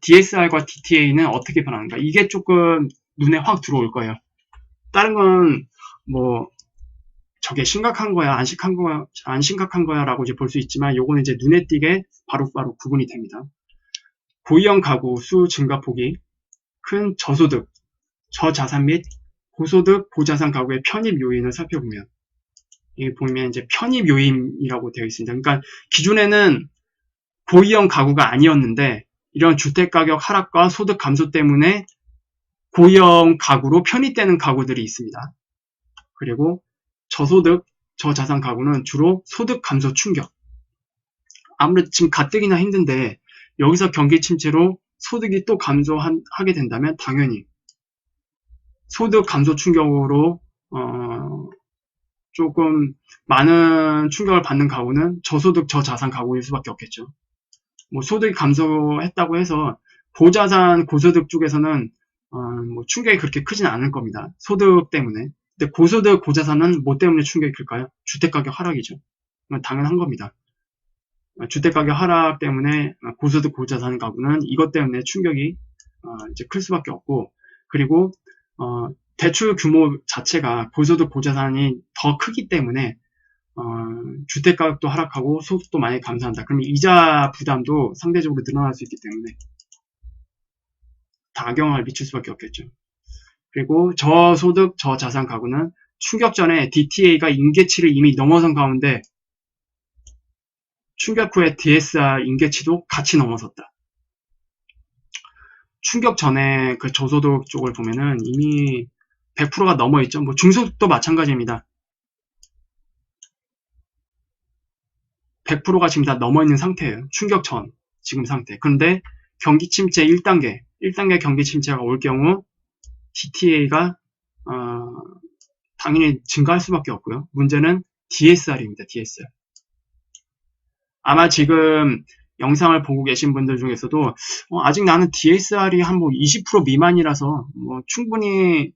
S1: DSR과 DTA는 어떻게 변하는가, 이게 조금 눈에 확 들어올 거예요. 다른 건 뭐 저게 심각한 거야 안 심각한 거야 라고 이제 볼 수 있지만, 요거는 이제 눈에 띄게 바로바로 구분이 됩니다. 고위험 가구 수 증가폭이 큰 저소득, 저자산 및 고소득, 고자산 가구의 편입 요인을 살펴보면, 여기 보면 이제 편입 요인이라고 되어 있습니다. 그러니까 기존에는 고위험 가구가 아니었는데 이런 주택가격 하락과 소득 감소 때문에 고위험 가구로 편입되는 가구들이 있습니다. 그리고 저소득, 저자산 가구는 주로 소득 감소 충격. 아무래도 지금 가뜩이나 힘든데 여기서 경기 침체로 소득이 또 감소하게 된다면 당연히 소득 감소 충격으로 조금 많은 충격을 받는 가구는 저소득, 저자산 가구일 수밖에 없겠죠. 뭐 소득이 감소했다고 해서 고자산, 고소득 쪽에서는 뭐 충격이 그렇게 크진 않을 겁니다. 소득 때문에. 근데 고소득, 고자산은 뭐 때문에 충격이 클까요? 주택가격 하락이죠. 당연한 겁니다. 주택가격 하락 때문에 고소득, 고자산 가구는 이것 때문에 충격이 이제 클 수밖에 없고, 그리고 대출 규모 자체가 고소득, 고자산이 더 크기 때문에 주택가격도 하락하고 소득도 많이 감소한다. 그러면 이자 부담도 상대적으로 늘어날 수 있기 때문에 다 악영향을 미칠 수밖에 없겠죠. 그리고 저소득, 저자산 가구는 충격 전에 DTA가 임계치를 이미 넘어선 가운데 충격 후에 DSR 임계치도 같이 넘어섰다. 충격 전에 그 저소득 쪽을 보면은 이미 100%가 넘어있죠. 뭐 중소득도 마찬가지입니다. 100%가 지금 다 넘어있는 상태예요. 충격 전 지금 상태. 그런데 경기 침체 1단계 경기 침체가 올 경우 DTA가 당연히 증가할 수밖에 없고요. 문제는 DSR입니다. DSR. 아마 지금 영상을 보고 계신 분들 중에서도 아직 나는 DSR이 한 뭐 20% 미만이라서 뭐 충분히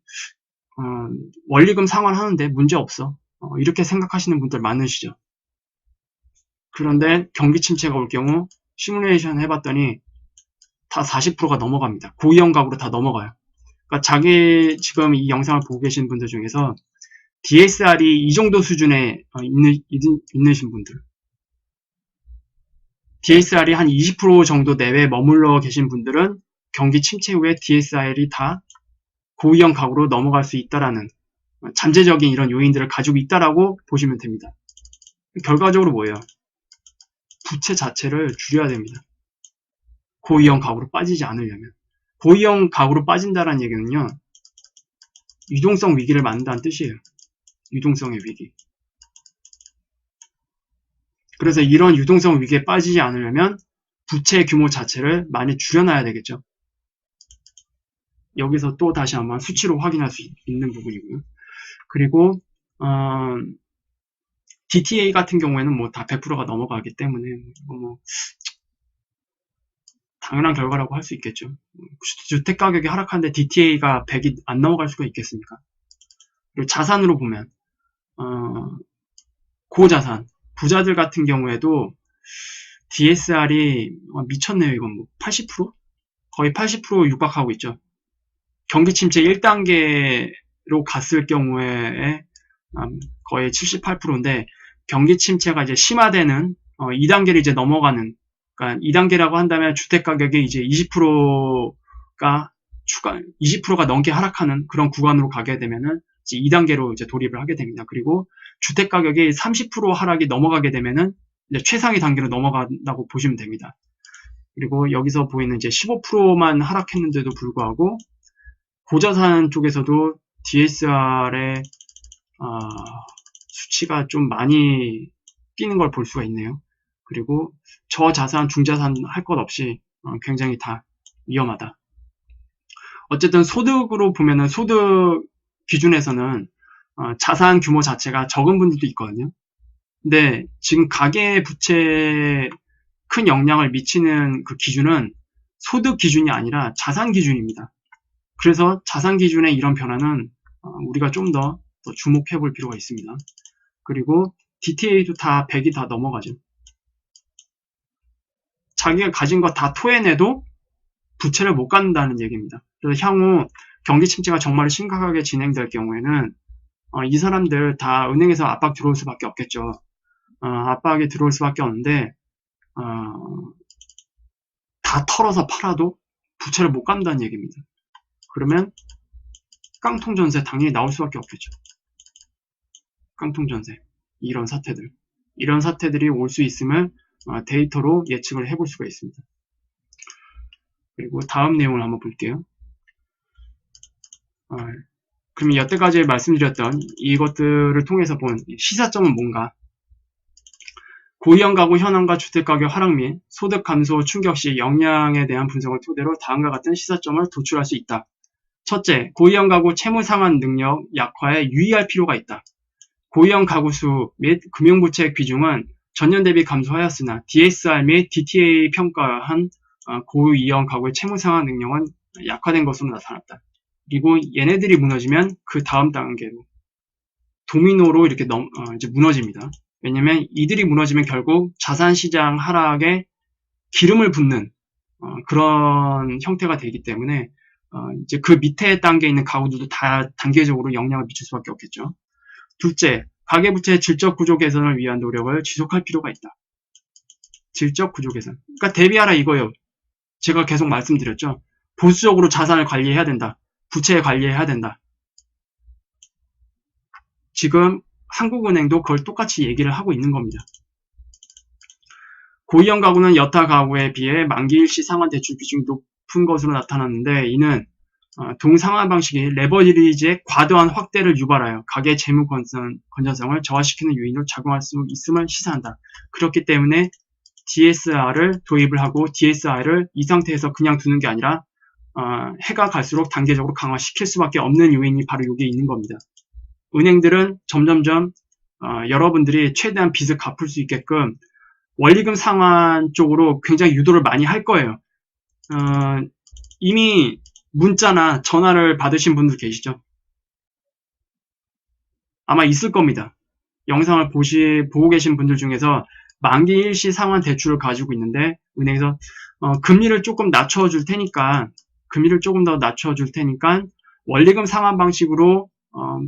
S1: 원리금 상환하는데 문제 없어. 이렇게 생각하시는 분들 많으시죠. 그런데 경기 침체가 올 경우 시뮬레이션 해봤더니 다 40%가 넘어갑니다. 고위험 가구로 다 넘어가요. 그러니까 지금 이 영상을 보고 계신 분들 중에서 DSR이 이 정도 수준에 있으신 분들, DSR이 한 20% 정도 내외에 머물러 계신 분들은 경기 침체 후에 DSR이 다 고위험 가구로 넘어갈 수 있다라는 잠재적인 이런 요인들을 가지고 있다라고 보시면 됩니다. 결과적으로 뭐예요? 부채 자체를 줄여야 됩니다. 고위험 가구로 빠지지 않으려면. 고위험 가구로 빠진다는 얘기는요, 유동성 위기를 만든다는 뜻이에요. 유동성의 위기. 그래서 이런 유동성 위기에 빠지지 않으려면 부채 규모 자체를 많이 줄여놔야 되겠죠. 여기서 또 다시 한번 수치로 확인할 수 있는 부분이고요. 그리고 DTA 같은 경우에는 뭐 다 100%가 넘어가기 때문에 뭐 당연한 결과라고 할 수 있겠죠. 주택 가격이 하락하는데 DTA가 100이 안 넘어갈 수가 있겠습니까? 그리고 자산으로 보면 고자산, 부자들 같은 경우에도 DSR이 미쳤네요. 이건 뭐 80%? 거의 80% 육박하고 있죠. 경기 침체 1단계로 갔을 경우에 거의 78%인데 경기 침체가 이제 심화되는 2단계를 이제 넘어가는, 그러니까 2단계라고 한다면 주택 가격이 이제 20%가 넘게 하락하는 그런 구간으로 가게 되면은 이제 2단계로 이제 돌입을 하게 됩니다. 그리고 주택 가격이 30% 하락이 넘어가게 되면은 이제 최상위 단계로 넘어간다고 보시면 됩니다. 그리고 여기서 보이는 이제 15%만 하락했는데도 불구하고 고자산 쪽에서도 DSR의 수치가 좀 많이 뛰는 걸 볼 수가 있네요. 그리고 저자산, 중자산 할 것 없이 굉장히 다 위험하다. 어쨌든 소득으로 보면은 소득 기준에서는 자산 규모 자체가 적은 분들도 있거든요. 근데 지금 가계부채에 큰 영향을 미치는 그 기준은 소득 기준이 아니라 자산 기준입니다. 그래서 자산 기준의 이런 변화는 우리가 좀 더 주목해 볼 필요가 있습니다. 그리고 DTA도 다 100이 다 넘어가죠. 자기가 가진 거 다 토해내도 부채를 못 갚는다는 얘기입니다. 그래서 향후 경기 침체가 정말 심각하게 진행될 경우에는 이 사람들 다 은행에서 압박 들어올 수밖에 없겠죠. 압박이 들어올 수밖에 없는데 다 털어서 팔아도 부채를 못 갚는다는 얘기입니다. 그러면 깡통 전세 당연히 나올 수밖에 없겠죠. 깡통 전세, 이런 사태들이 올 수 있음을 데이터로 예측을 해볼 수가 있습니다. 그리고 다음 내용을 한번 볼게요. 그럼 여태까지 말씀드렸던 이것들을 통해서 본 시사점은 뭔가? 고위험 가구 현황과 주택가격 하락 및 소득 감소 충격 시 영향에 대한 분석을 토대로 다음과 같은 시사점을 도출할 수 있다. 첫째, 고위험 가구 채무 상환 능력 약화에 유의할 필요가 있다. 고위험 가구 수 및 금융부채 비중은 전년 대비 감소하였으나 DSR 및 DTA 평가한 고위험 가구의 채무 상환 능력은 약화된 것으로 나타났다. 그리고 얘네들이 무너지면 그 다음 단계로 도미노로 이렇게 이제 무너집니다. 왜냐면 이들이 무너지면 결국 자산시장 하락에 기름을 붓는 그런 형태가 되기 때문에 이제 그 밑에 단계에 있는 가구들도 다 단계적으로 영향을 미칠 수밖에 없겠죠. 둘째, 가계부채 질적 구조 개선을 위한 노력을 지속할 필요가 있다. 질적 구조 개선. 그러니까 대비하라 이거예요. 제가 계속 말씀드렸죠. 보수적으로 자산을 관리해야 된다. 부채 관리해야 된다. 지금 한국은행도 그걸 똑같이 얘기를 하고 있는 겁니다. 고위험 가구는 여타 가구에 비해 만기 일시 상환 대출 비중이 높은 것으로 나타났는데 이는 동상환 방식이 레버리지의 과도한 확대를 유발하여 가계 재무 건전성을 저하시키는 요인으로 작용할 수 있음을 시사한다. 그렇기 때문에 DSR을 도입을 하고 DSR을 이 상태에서 그냥 두는 게 아니라 해가 갈수록 단계적으로 강화시킬 수밖에 없는 요인이 바로 여기에 있는 겁니다. 은행들은 점점점 여러분들이 최대한 빚을 갚을 수 있게끔 원리금 상환 쪽으로 굉장히 유도를 많이 할 거예요. 이미 문자나 전화를 받으신 분들 계시죠? 아마 있을 겁니다. 영상을 보고 계신 분들 중에서 만기 일시 상환 대출을 가지고 있는데 은행에서 금리를 조금 낮춰줄 테니까 원리금 상환 방식으로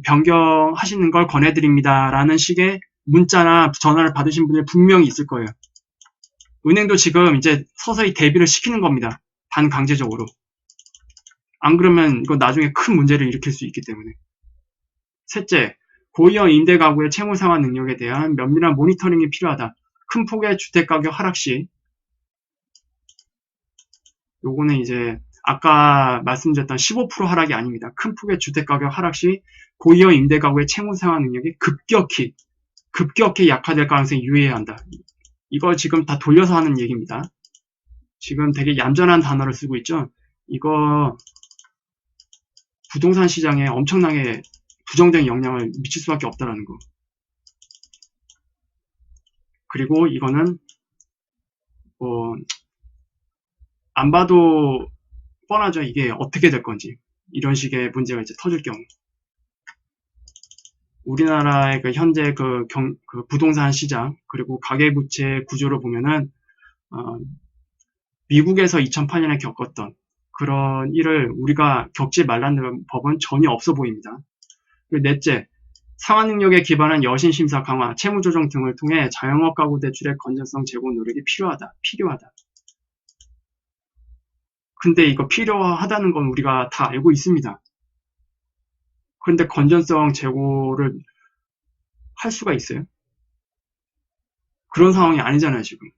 S1: 변경하시는 걸 권해드립니다. 라는 식의 문자나 전화를 받으신 분들 분명히 있을 거예요. 은행도 지금 이제 서서히 대비를 시키는 겁니다. 반강제적으로. 안 그러면 이거 나중에 큰 문제를 일으킬 수 있기 때문에. 셋째, 고위험 임대 가구의 채무 상환 능력에 대한 면밀한 모니터링이 필요하다. 큰 폭의 주택가격 하락 시 요거는 이제 아까 말씀드렸던 15% 하락이 아닙니다. 큰 폭의 주택가격 하락 시 고위험 임대 가구의 채무 상환 능력이 급격히 약화될 가능성이 유의해야 한다. 이거 지금 다 돌려서 하는 얘기입니다. 지금 되게 얌전한 단어를 쓰고 있죠. 이거 부동산 시장에 엄청나게 부정적인 영향을 미칠 수밖에 없다라는 거. 그리고 이거는 안 봐도 뻔하죠. 이게 어떻게 될 건지. 이런 식의 문제가 이제 터질 경우. 우리나라의 그 현재 그 부동산 시장 그리고 가계부채 구조를 보면은 미국에서 2008년에 겪었던 그런 일을 우리가 겪지 말라는 법은 전혀 없어 보입니다. 그리고 넷째, 상환 능력에 기반한 여신 심사 강화, 채무 조정 등을 통해 자영업 가구 대출의 건전성 제고 노력이 필요하다. 근데 이거 필요하다는 건 우리가 다 알고 있습니다. 그런데 건전성 제고를 할 수가 있어요? 그런 상황이 아니잖아요, 지금.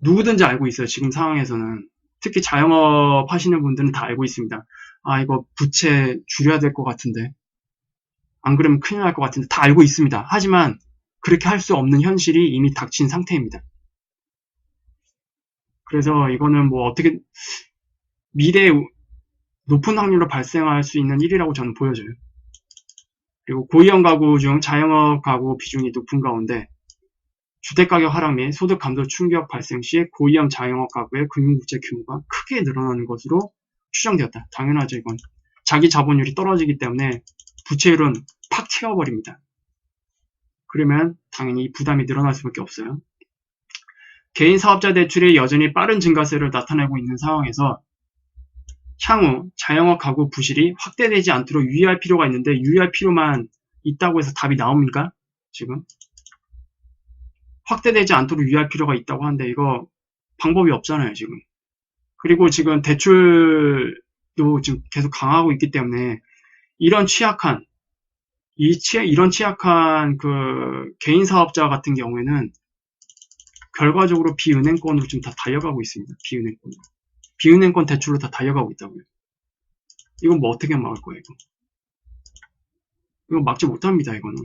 S1: 누구든지 알고 있어요, 지금 상황에서는. 특히 자영업 하시는 분들은 다 알고 있습니다. 아, 이거 부채 줄여야 될 것 같은데. 안 그러면 큰일 날 것 같은데. 다 알고 있습니다. 하지만 그렇게 할 수 없는 현실이 이미 닥친 상태입니다. 그래서 이거는 뭐 어떻게 미래에 높은 확률로 발생할 수 있는 일이라고 저는 보여져요. 그리고 고위험 가구 중 자영업 가구 비중이 높은 가운데 주택가격 하락 및 소득 감소 충격 발생 시 고위험 자영업 가구의 금융부채 규모가 크게 늘어나는 것으로 추정되었다. 당연하죠, 이건. 자기 자본율이 떨어지기 때문에 부채율은 팍 채워버립니다. 그러면 당연히 부담이 늘어날 수밖에 없어요. 개인 사업자 대출이 여전히 빠른 증가세를 나타내고 있는 상황에서 향후 자영업 가구 부실이 확대되지 않도록 유의할 필요가 있는데 유의할 필요만 있다고 해서 답이 나옵니까? 지금? 확대되지 않도록 유의할 필요가 있다고 하는데 이거 방법이 없잖아요, 지금. 그리고 지금 대출도 지금 계속 강화하고 있기 때문에 이런 취약한 그 개인 사업자 같은 경우에는 결과적으로 비은행권으로 지금 다 달려가고 있습니다. 비은행권 대출로 다 달려가고 있다고요. 이건 뭐 어떻게 막을 거예요, 이거? 이거 막지 못합니다, 이거는.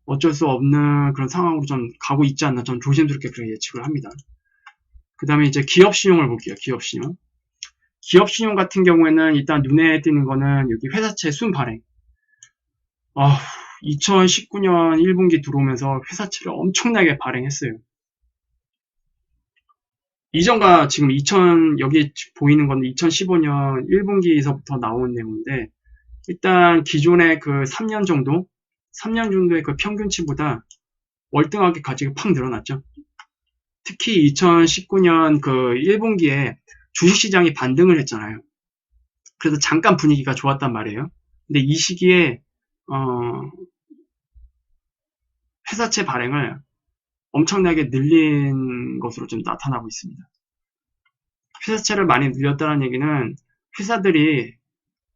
S1: 어쩔 수 없는 그런 상황으로 좀 가고 있지 않나 저는 조심스럽게 그렇게 예측을 합니다. 그 다음에 이제 기업 신용을 볼게요. 기업 신용. 기업 신용 같은 경우에는 일단 눈에 띄는 거는 여기 회사채 순 발행. 2019년 1분기 들어오면서 회사채를 엄청나게 발행했어요. 이전과 지금 여기 보이는 건 2015년 1분기에서부터 나온 내용인데 일단 기존의 그 3년 정도의 그 평균치보다 월등하게 가지가 팍 늘어났죠. 특히 2019년 그 1분기에 주식시장이 반등을 했잖아요. 그래서 잠깐 분위기가 좋았단 말이에요. 근데 이 시기에 회사채 발행을 엄청나게 늘린 것으로 좀 나타나고 있습니다. 회사채를 많이 늘렸다는 얘기는 회사들이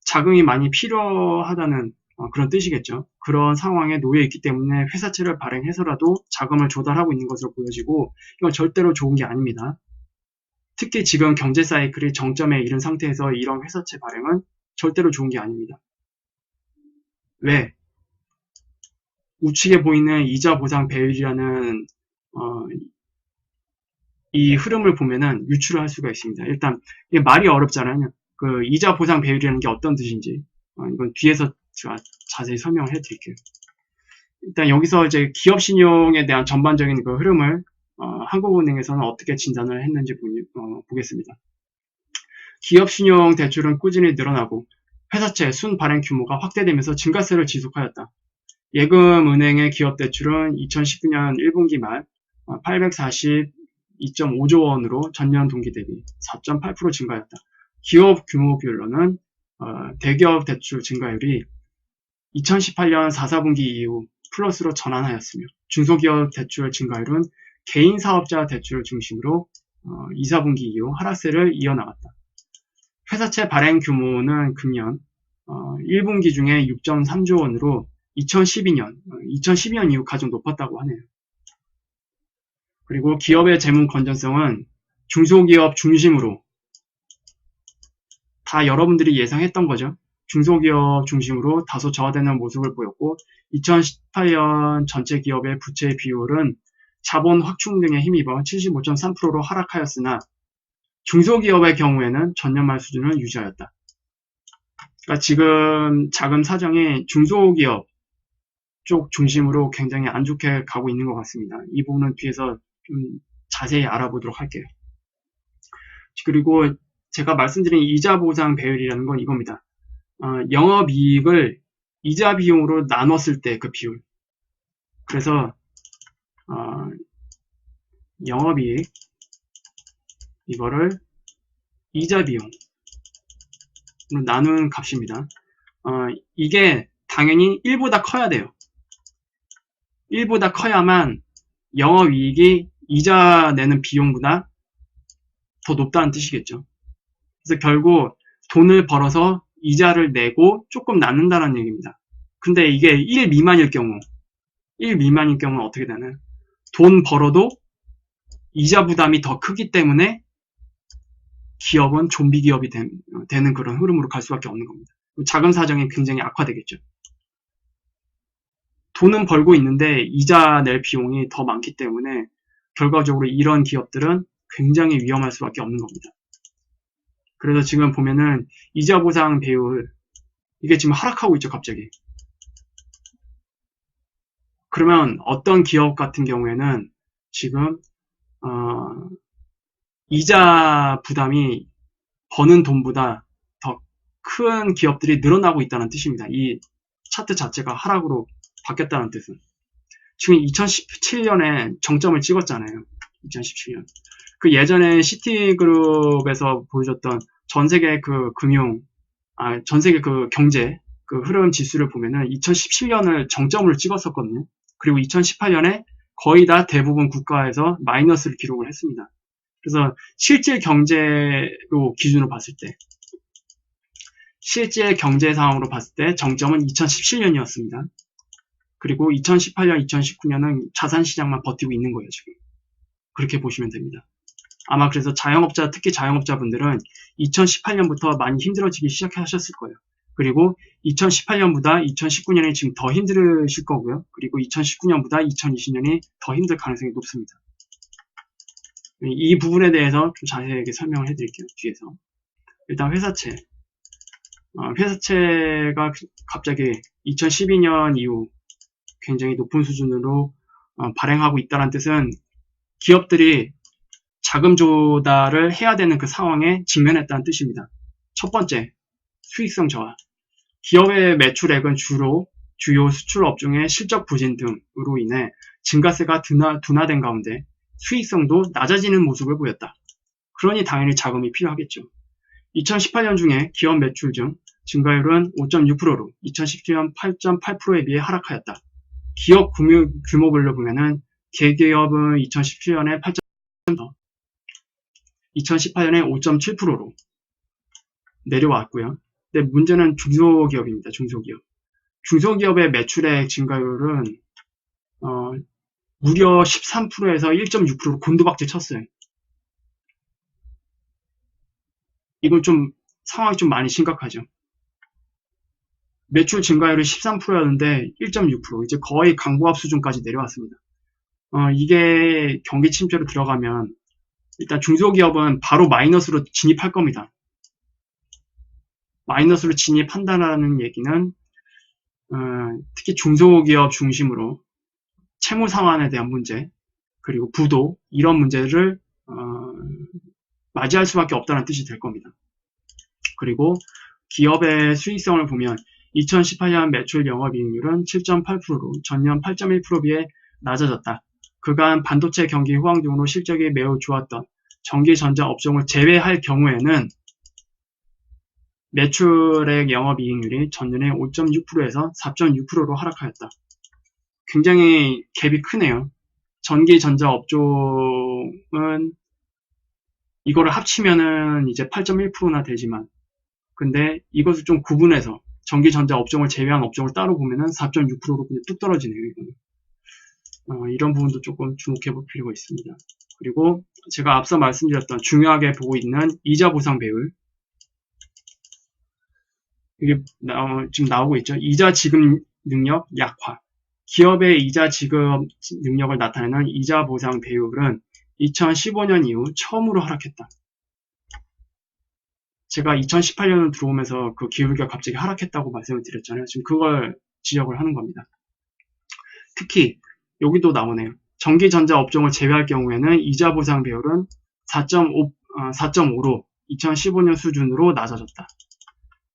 S1: 자금이 많이 필요하다는 그런 뜻이겠죠. 그런 상황에 놓여 있기 때문에 회사채를 발행해서라도 자금을 조달하고 있는 것으로 보여지고 이건 절대로 좋은 게 아닙니다. 특히 지금 경제 사이클이 정점에 이른 상태에서 이런 회사채 발행은 절대로 좋은 게 아닙니다. 왜? 우측에 보이는 이자 보상 배율이라는 이 흐름을 보면은 유추를 할 수가 있습니다. 일단 이게 말이 어렵잖아요. 그 이자 보상 배율이라는 게 어떤 뜻인지 이건 뒤에서 제가 자세히 설명을 해드릴게요. 일단 여기서 이제 기업 신용에 대한 전반적인 그 흐름을 한국은행에서는 어떻게 진단을 했는지 보겠습니다. 기업 신용 대출은 꾸준히 늘어나고 회사채 순 발행 규모가 확대되면서 증가세를 지속하였다. 예금은행의 기업 대출은 2019년 1분기 말 842.5조 원으로 전년 동기 대비 4.8% 증가했다. 기업 규모 비율로는 대기업 대출 증가율이 2018년 4, 4분기 이후 플러스로 전환하였으며 중소기업 대출 증가율은 개인 사업자 대출을 중심으로 2, 4분기 이후 하락세를 이어나갔다. 회사채 발행 규모는 금년 1분기 중에 6.3조 원으로 2012년 이후 가장 높았다고 하네요. 그리고 기업의 재무 건전성은 중소기업 중심으로 다 여러분들이 예상했던 거죠. 중소기업 중심으로 다소 저하되는 모습을 보였고 2018년 전체 기업의 부채 비율은 자본 확충 등에 힘입어 75.3%로 하락하였으나 중소기업의 경우에는 전년 말 수준을 유지하였다. 그러니까 지금 자금 사정이 중소기업 쪽 중심으로 굉장히 안 좋게 가고 있는 것 같습니다. 이 부분은 뒤에서 좀 자세히 알아보도록 할게요. 그리고 제가 말씀드린 이자 보상 배율이라는 건 이겁니다. 영업이익을 이자 비용으로 나눴을 때 그 비율. 그래서 영업이익, 이거를 이자 비용으로 나눈 값입니다. 이게 당연히 1보다 커야 돼요. 1보다 커야만 영업이익이 이자 내는 비용보다 더 높다는 뜻이겠죠. 그래서 결국 돈을 벌어서 이자를 내고 조금 낳는다는 얘기입니다. 근데 이게 1 미만일 경우, 1 미만일 경우는 어떻게 되나요? 돈 벌어도 이자 부담이 더 크기 때문에 기업은 좀비 기업이 되는 그런 흐름으로 갈 수밖에 없는 겁니다. 자금 사정이 굉장히 악화되겠죠. 돈은 벌고 있는데 이자 낼 비용이 더 많기 때문에 결과적으로 이런 기업들은 굉장히 위험할 수밖에 없는 겁니다. 그래서 지금 보면은 이자 보상 배율, 이게 지금 하락하고 있죠, 갑자기. 그러면 어떤 기업 같은 경우에는 지금 이자 부담이 버는 돈보다 더 큰 기업들이 늘어나고 있다는 뜻입니다. 이 차트 자체가 하락으로 바뀌었다는 뜻은. 지금 2017년에 정점을 찍었잖아요. 2017년. 그 예전에 시티그룹에서 보여줬던 전 세계 전 세계 그 경제 그 흐름 지수를 보면은 2017년을 정점으로 찍었었거든요. 그리고 2018년에 거의 다 대부분 국가에서 마이너스를 기록을 했습니다. 그래서 실질 경제로 기준으로 봤을 때, 실질 경제 상황으로 봤을 때 정점은 2017년이었습니다. 그리고 2018년, 2019년은 자산 시장만 버티고 있는 거예요, 지금. 그렇게 보시면 됩니다. 아마 그래서 자영업자, 특히 자영업자분들은 2018년부터 많이 힘들어지기 시작하셨을 거예요. 그리고 2018년보다 2019년이 지금 더 힘드실 거고요. 그리고 2019년보다 2020년이 더 힘들 가능성이 높습니다. 이 부분에 대해서 좀 자세하게 설명을 해드릴게요, 뒤에서. 일단 회사채. 회사채가 갑자기 2012년 이후 굉장히 높은 수준으로 발행하고 있다는 뜻은 기업들이 자금 조달을 해야 되는 그 상황에 직면했다는 뜻입니다. 첫 번째, 수익성 저하. 기업의 매출액은 주요 수출 업종의 실적 부진 등으로 인해 증가세가 둔화된 가운데 수익성도 낮아지는 모습을 보였다. 그러니 당연히 자금이 필요하겠죠. 2018년 중에 기업 매출 중 증가율은 5.6%로 2017년 8.8%에 비해 하락하였다. 기업 규모별로 보면은 대기업은 2017년에 8.3%, 2018년에 5.7%로 내려왔고요. 근데 문제는 중소기업입니다. 중소기업. 중소기업의 매출액 증가율은 무려 13%에서 1.6%로 곤두박질 쳤어요. 이건 좀 상황이 좀 많이 심각하죠. 매출 증가율이 13%였는데 1.6%, 이제 거의 강보합 수준까지 내려왔습니다. 이게 경기 침체로 들어가면 일단 중소기업은 바로 마이너스로 진입할 겁니다. 마이너스로 진입한다는 얘기는 특히 중소기업 중심으로 채무 상환에 대한 문제, 그리고 부도, 이런 문제를 맞이할 수밖에 없다는 뜻이 될 겁니다. 그리고 기업의 수익성을 보면 2018년 매출 영업이익률은 7.8%로 전년 8.1% 비해 낮아졌다. 그간 반도체 경기 호황 등으로 실적이 매우 좋았던 전기전자 업종을 제외할 경우에는 매출액 영업이익률이 전년의 5.6%에서 4.6%로 하락하였다. 굉장히 갭이 크네요. 전기전자 업종은 이거를 합치면은 이제 8.1%나 되지만, 근데 이것을 좀 구분해서 전기전자 업종을 제외한 업종을 따로 보면은 4.6%로 그냥 뚝 떨어지네요, 이거는. 이런 부분도 조금 주목해 볼 필요가 있습니다. 그리고 제가 앞서 말씀드렸던 중요하게 보고 있는 이자 보상 배율. 이게 지금 나오고 있죠. 이자 지급 능력 약화. 기업의 이자 지급 능력을 나타내는 이자 보상 배율은 2015년 이후 처음으로 하락했다. 제가 2018년을 들어오면서 그 기울기가 갑자기 하락했다고 말씀을 드렸잖아요. 지금 그걸 지적을 하는 겁니다. 특히 여기도 나오네요. 전기전자 업종을 제외할 경우에는 이자 보상 배율은 4.5로 2015년 수준으로 낮아졌다.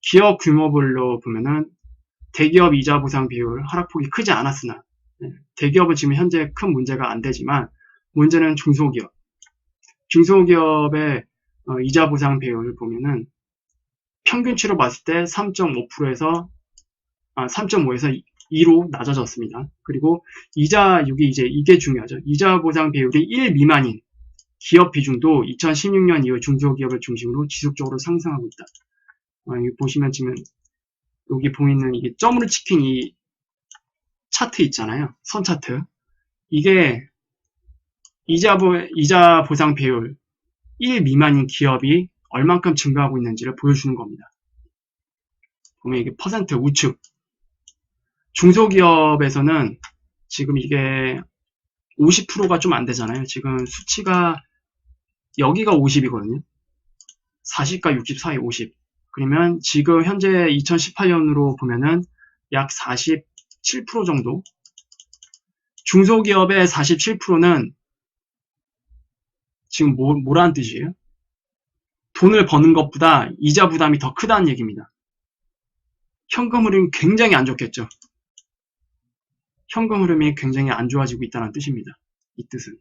S1: 기업 규모별로 보면은 대기업 이자 보상 비율 하락폭이 크지 않았으나, 대기업은 지금 현재 큰 문제가 안 되지만 문제는 중소기업. 중소기업의 이자 보상 배율을 보면은 평균치로 봤을 때 3.5%에서 3.5에서 2로 낮아졌습니다. 그리고 이게 중요하죠. 이자 보상 배율이 1 미만인 기업 비중도 2016년 이후 중소기업을 중심으로 지속적으로 상승하고 있다. 여기 보시면 지금 여기 보이는 이게 점으로 찍힌 이 차트 있잖아요. 선 차트. 이게 이자 보상 배율 1 미만인 기업이 얼만큼 증가하고 있는지를 보여주는 겁니다. 보면 이게 퍼센트 우측. 중소기업에서는 지금 이게 50%가 좀 안 되잖아요. 지금 수치가 여기가 50이거든요. 40과 60 사이 50. 그러면 지금 현재 2018년으로 보면은 약 47% 정도. 중소기업의 47%는 지금 뭐라는 뜻이에요? 돈을 버는 것보다 이자 부담이 더 크다는 얘기입니다. 현금 흐름이 굉장히 안 좋겠죠. 현금 흐름이 굉장히 안 좋아지고 있다는 뜻입니다. 이 뜻은.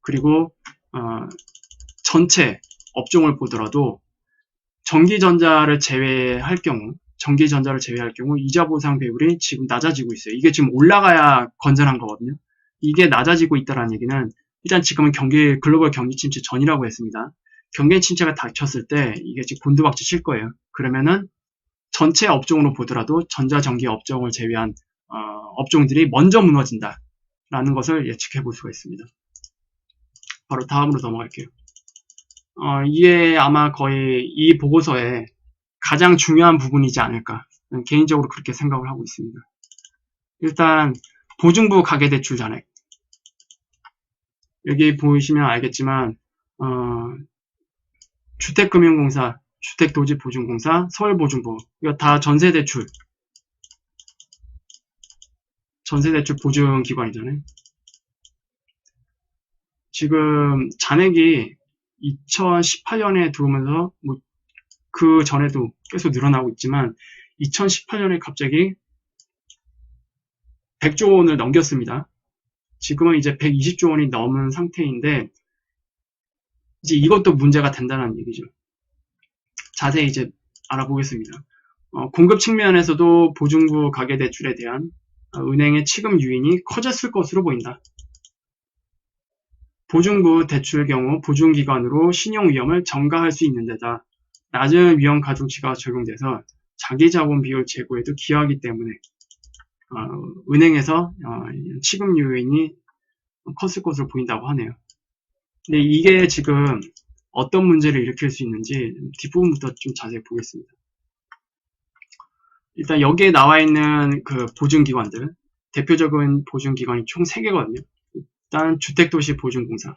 S1: 그리고 전체 업종을 보더라도 전기전자를 제외할 경우 이자 보상 배율이 지금 낮아지고 있어요. 이게 지금 올라가야 건전한 거거든요. 이게 낮아지고 있다는 얘기는 일단 지금은 글로벌 경기 침체 전이라고 했습니다. 경기 침체가 닥쳤을 때 이게 지금 곤두박질 칠 거예요. 그러면은 전체 업종으로 보더라도 전자전기 업종을 제외한 업종들이 먼저 무너진다라는 것을 예측해 볼 수가 있습니다. 바로 다음으로 넘어갈게요. 이게 아마 거의 이 보고서의 가장 중요한 부분이지 않을까. 개인적으로 그렇게 생각을 하고 있습니다. 일단 보증부 가계대출 잔액. 여기 보시면 알겠지만 주택금융공사, 주택도시보증공사, 서울보증부 이거 다 전세대출 보증기관이잖아요. 지금 잔액이 2018년에 들어오면서 그 전에도 계속 늘어나고 있지만 2018년에 갑자기 100조 원을 넘겼습니다. 지금은 이제 120조 원이 넘은 상태인데 이제 이것도 문제가 된다는 얘기죠. 자세히 이제 알아보겠습니다. 공급 측면에서도 보증부 가계대출에 대한 은행의 취급 유인이 커졌을 것으로 보인다. 보증부 대출 경우 보증기관으로 신용위험을 전가할 수 있는 데다 낮은 위험 가중치가 적용돼서 자기자본 비율 제고에도 기여하기 때문에 은행에서 취급 요인이 컸을 것으로 보인다고 하네요. 근데 이게 지금 어떤 문제를 일으킬 수 있는지 뒷부분부터 좀 자세히 보겠습니다. 일단 여기에 나와 있는 그 보증기관들, 대표적인 보증기관이 총 3개거든요. 일단 주택도시보증공사,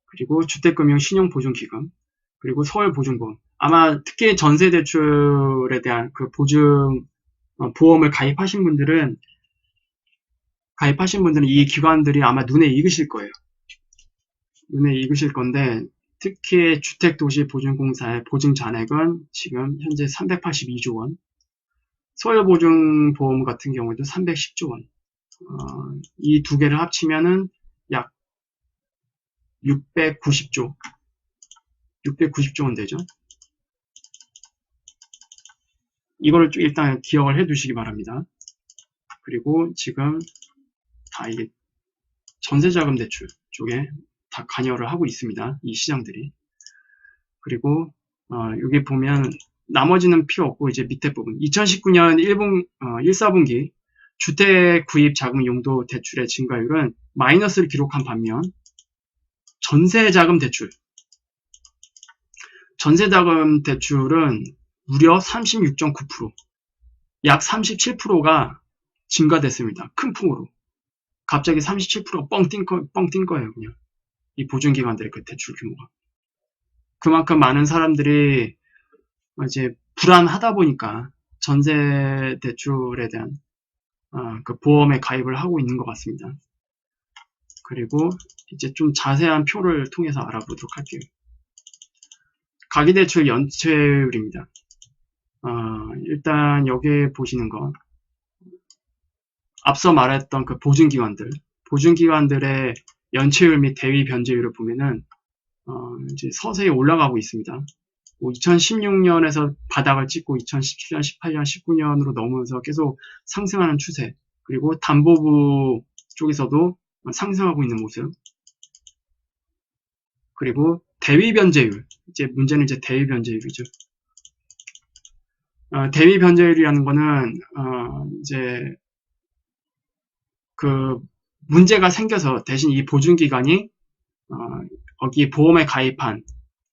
S1: 그리고 주택금융신용보증기금, 그리고 서울보증보험. 아마 특히 전세대출에 대한 그 보증 보험을 가입하신 분들은 이 기관들이 아마 눈에 익으실 거예요. 눈에 익으실 건데 특히 주택도시보증공사의 보증 잔액은 지금 현재 382조 원, 서울보증보험 같은 경우에도 310조 원. 이 두 개를 합치면은 약 690조 원 되죠. 이거를 일단 기억을 해 두시기 바랍니다. 그리고 지금 다 이게 전세자금 대출 쪽에 다 관여를 하고 있습니다. 이 시장들이. 그리고 여기 보면 나머지는 필요 없고 이제 밑에 부분 2019년 1사분기 주택 구입 자금 용도 대출의 증가율은 마이너스를 기록한 반면 전세자금 대출은 무려 36.9%, 약 37%가 증가됐습니다. 큰 폭으로. 갑자기 37%가 뻥 뛴 거예요, 그냥. 이 보증기관들의 그 대출 규모가. 그만큼 많은 사람들이 이제 불안하다 보니까 전세 대출에 대한 그 보험에 가입을 하고 있는 것 같습니다. 그리고 이제 좀 자세한 표를 통해서 알아보도록 할게요. 가계대출 연체율입니다. 일단 여기 보시는 거 앞서 말했던 그 보증기관들의 연체율 및 대위 변제율을 보면은 이제 서서히 올라가고 있습니다. 2016년에서 바닥을 찍고 2017년, 18년, 19년으로 넘으면서 계속 상승하는 추세. 그리고 담보부 쪽에서도 상승하고 있는 모습. 그리고 대위 변제율. 이제 문제는 이제 대위 변제율이죠. 대위 변제율이라는 거는 이제 그 문제가 생겨서 대신 이 보증기관이 여기 보험에 가입한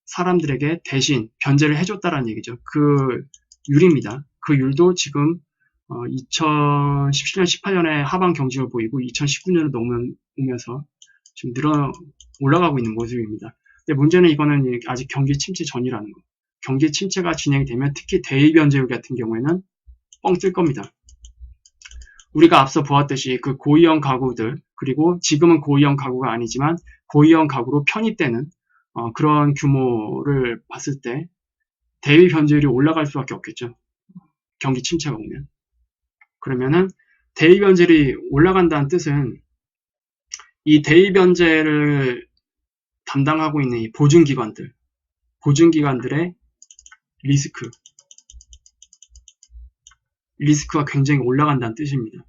S1: 사람들에게 대신 변제를 해줬다라는 얘기죠. 그 율입니다. 그 율도 지금 2017년, 18년에 하방 경직을 보이고 2019년을 넘으면서 지금 올라가고 있는 모습입니다. 근데 문제는 이거는 아직 경기 침체 전이라는 거. 경기 침체가 진행되면 특히 대위 변제율 같은 경우에는 뻥 뜰 겁니다. 우리가 앞서 보았듯이 그 고위험 가구들, 그리고 지금은 고위험 가구가 아니지만 고위험 가구로 편입되는 그런 규모를 봤을 때 대위 변제율이 올라갈 수밖에 없겠죠. 경기 침체가 오면. 그러면은 대위 변제율이 올라간다는 뜻은 이 대위 변제를 담당하고 있는 이 보증기관들의 리스크가 굉장히 올라간다는 뜻입니다.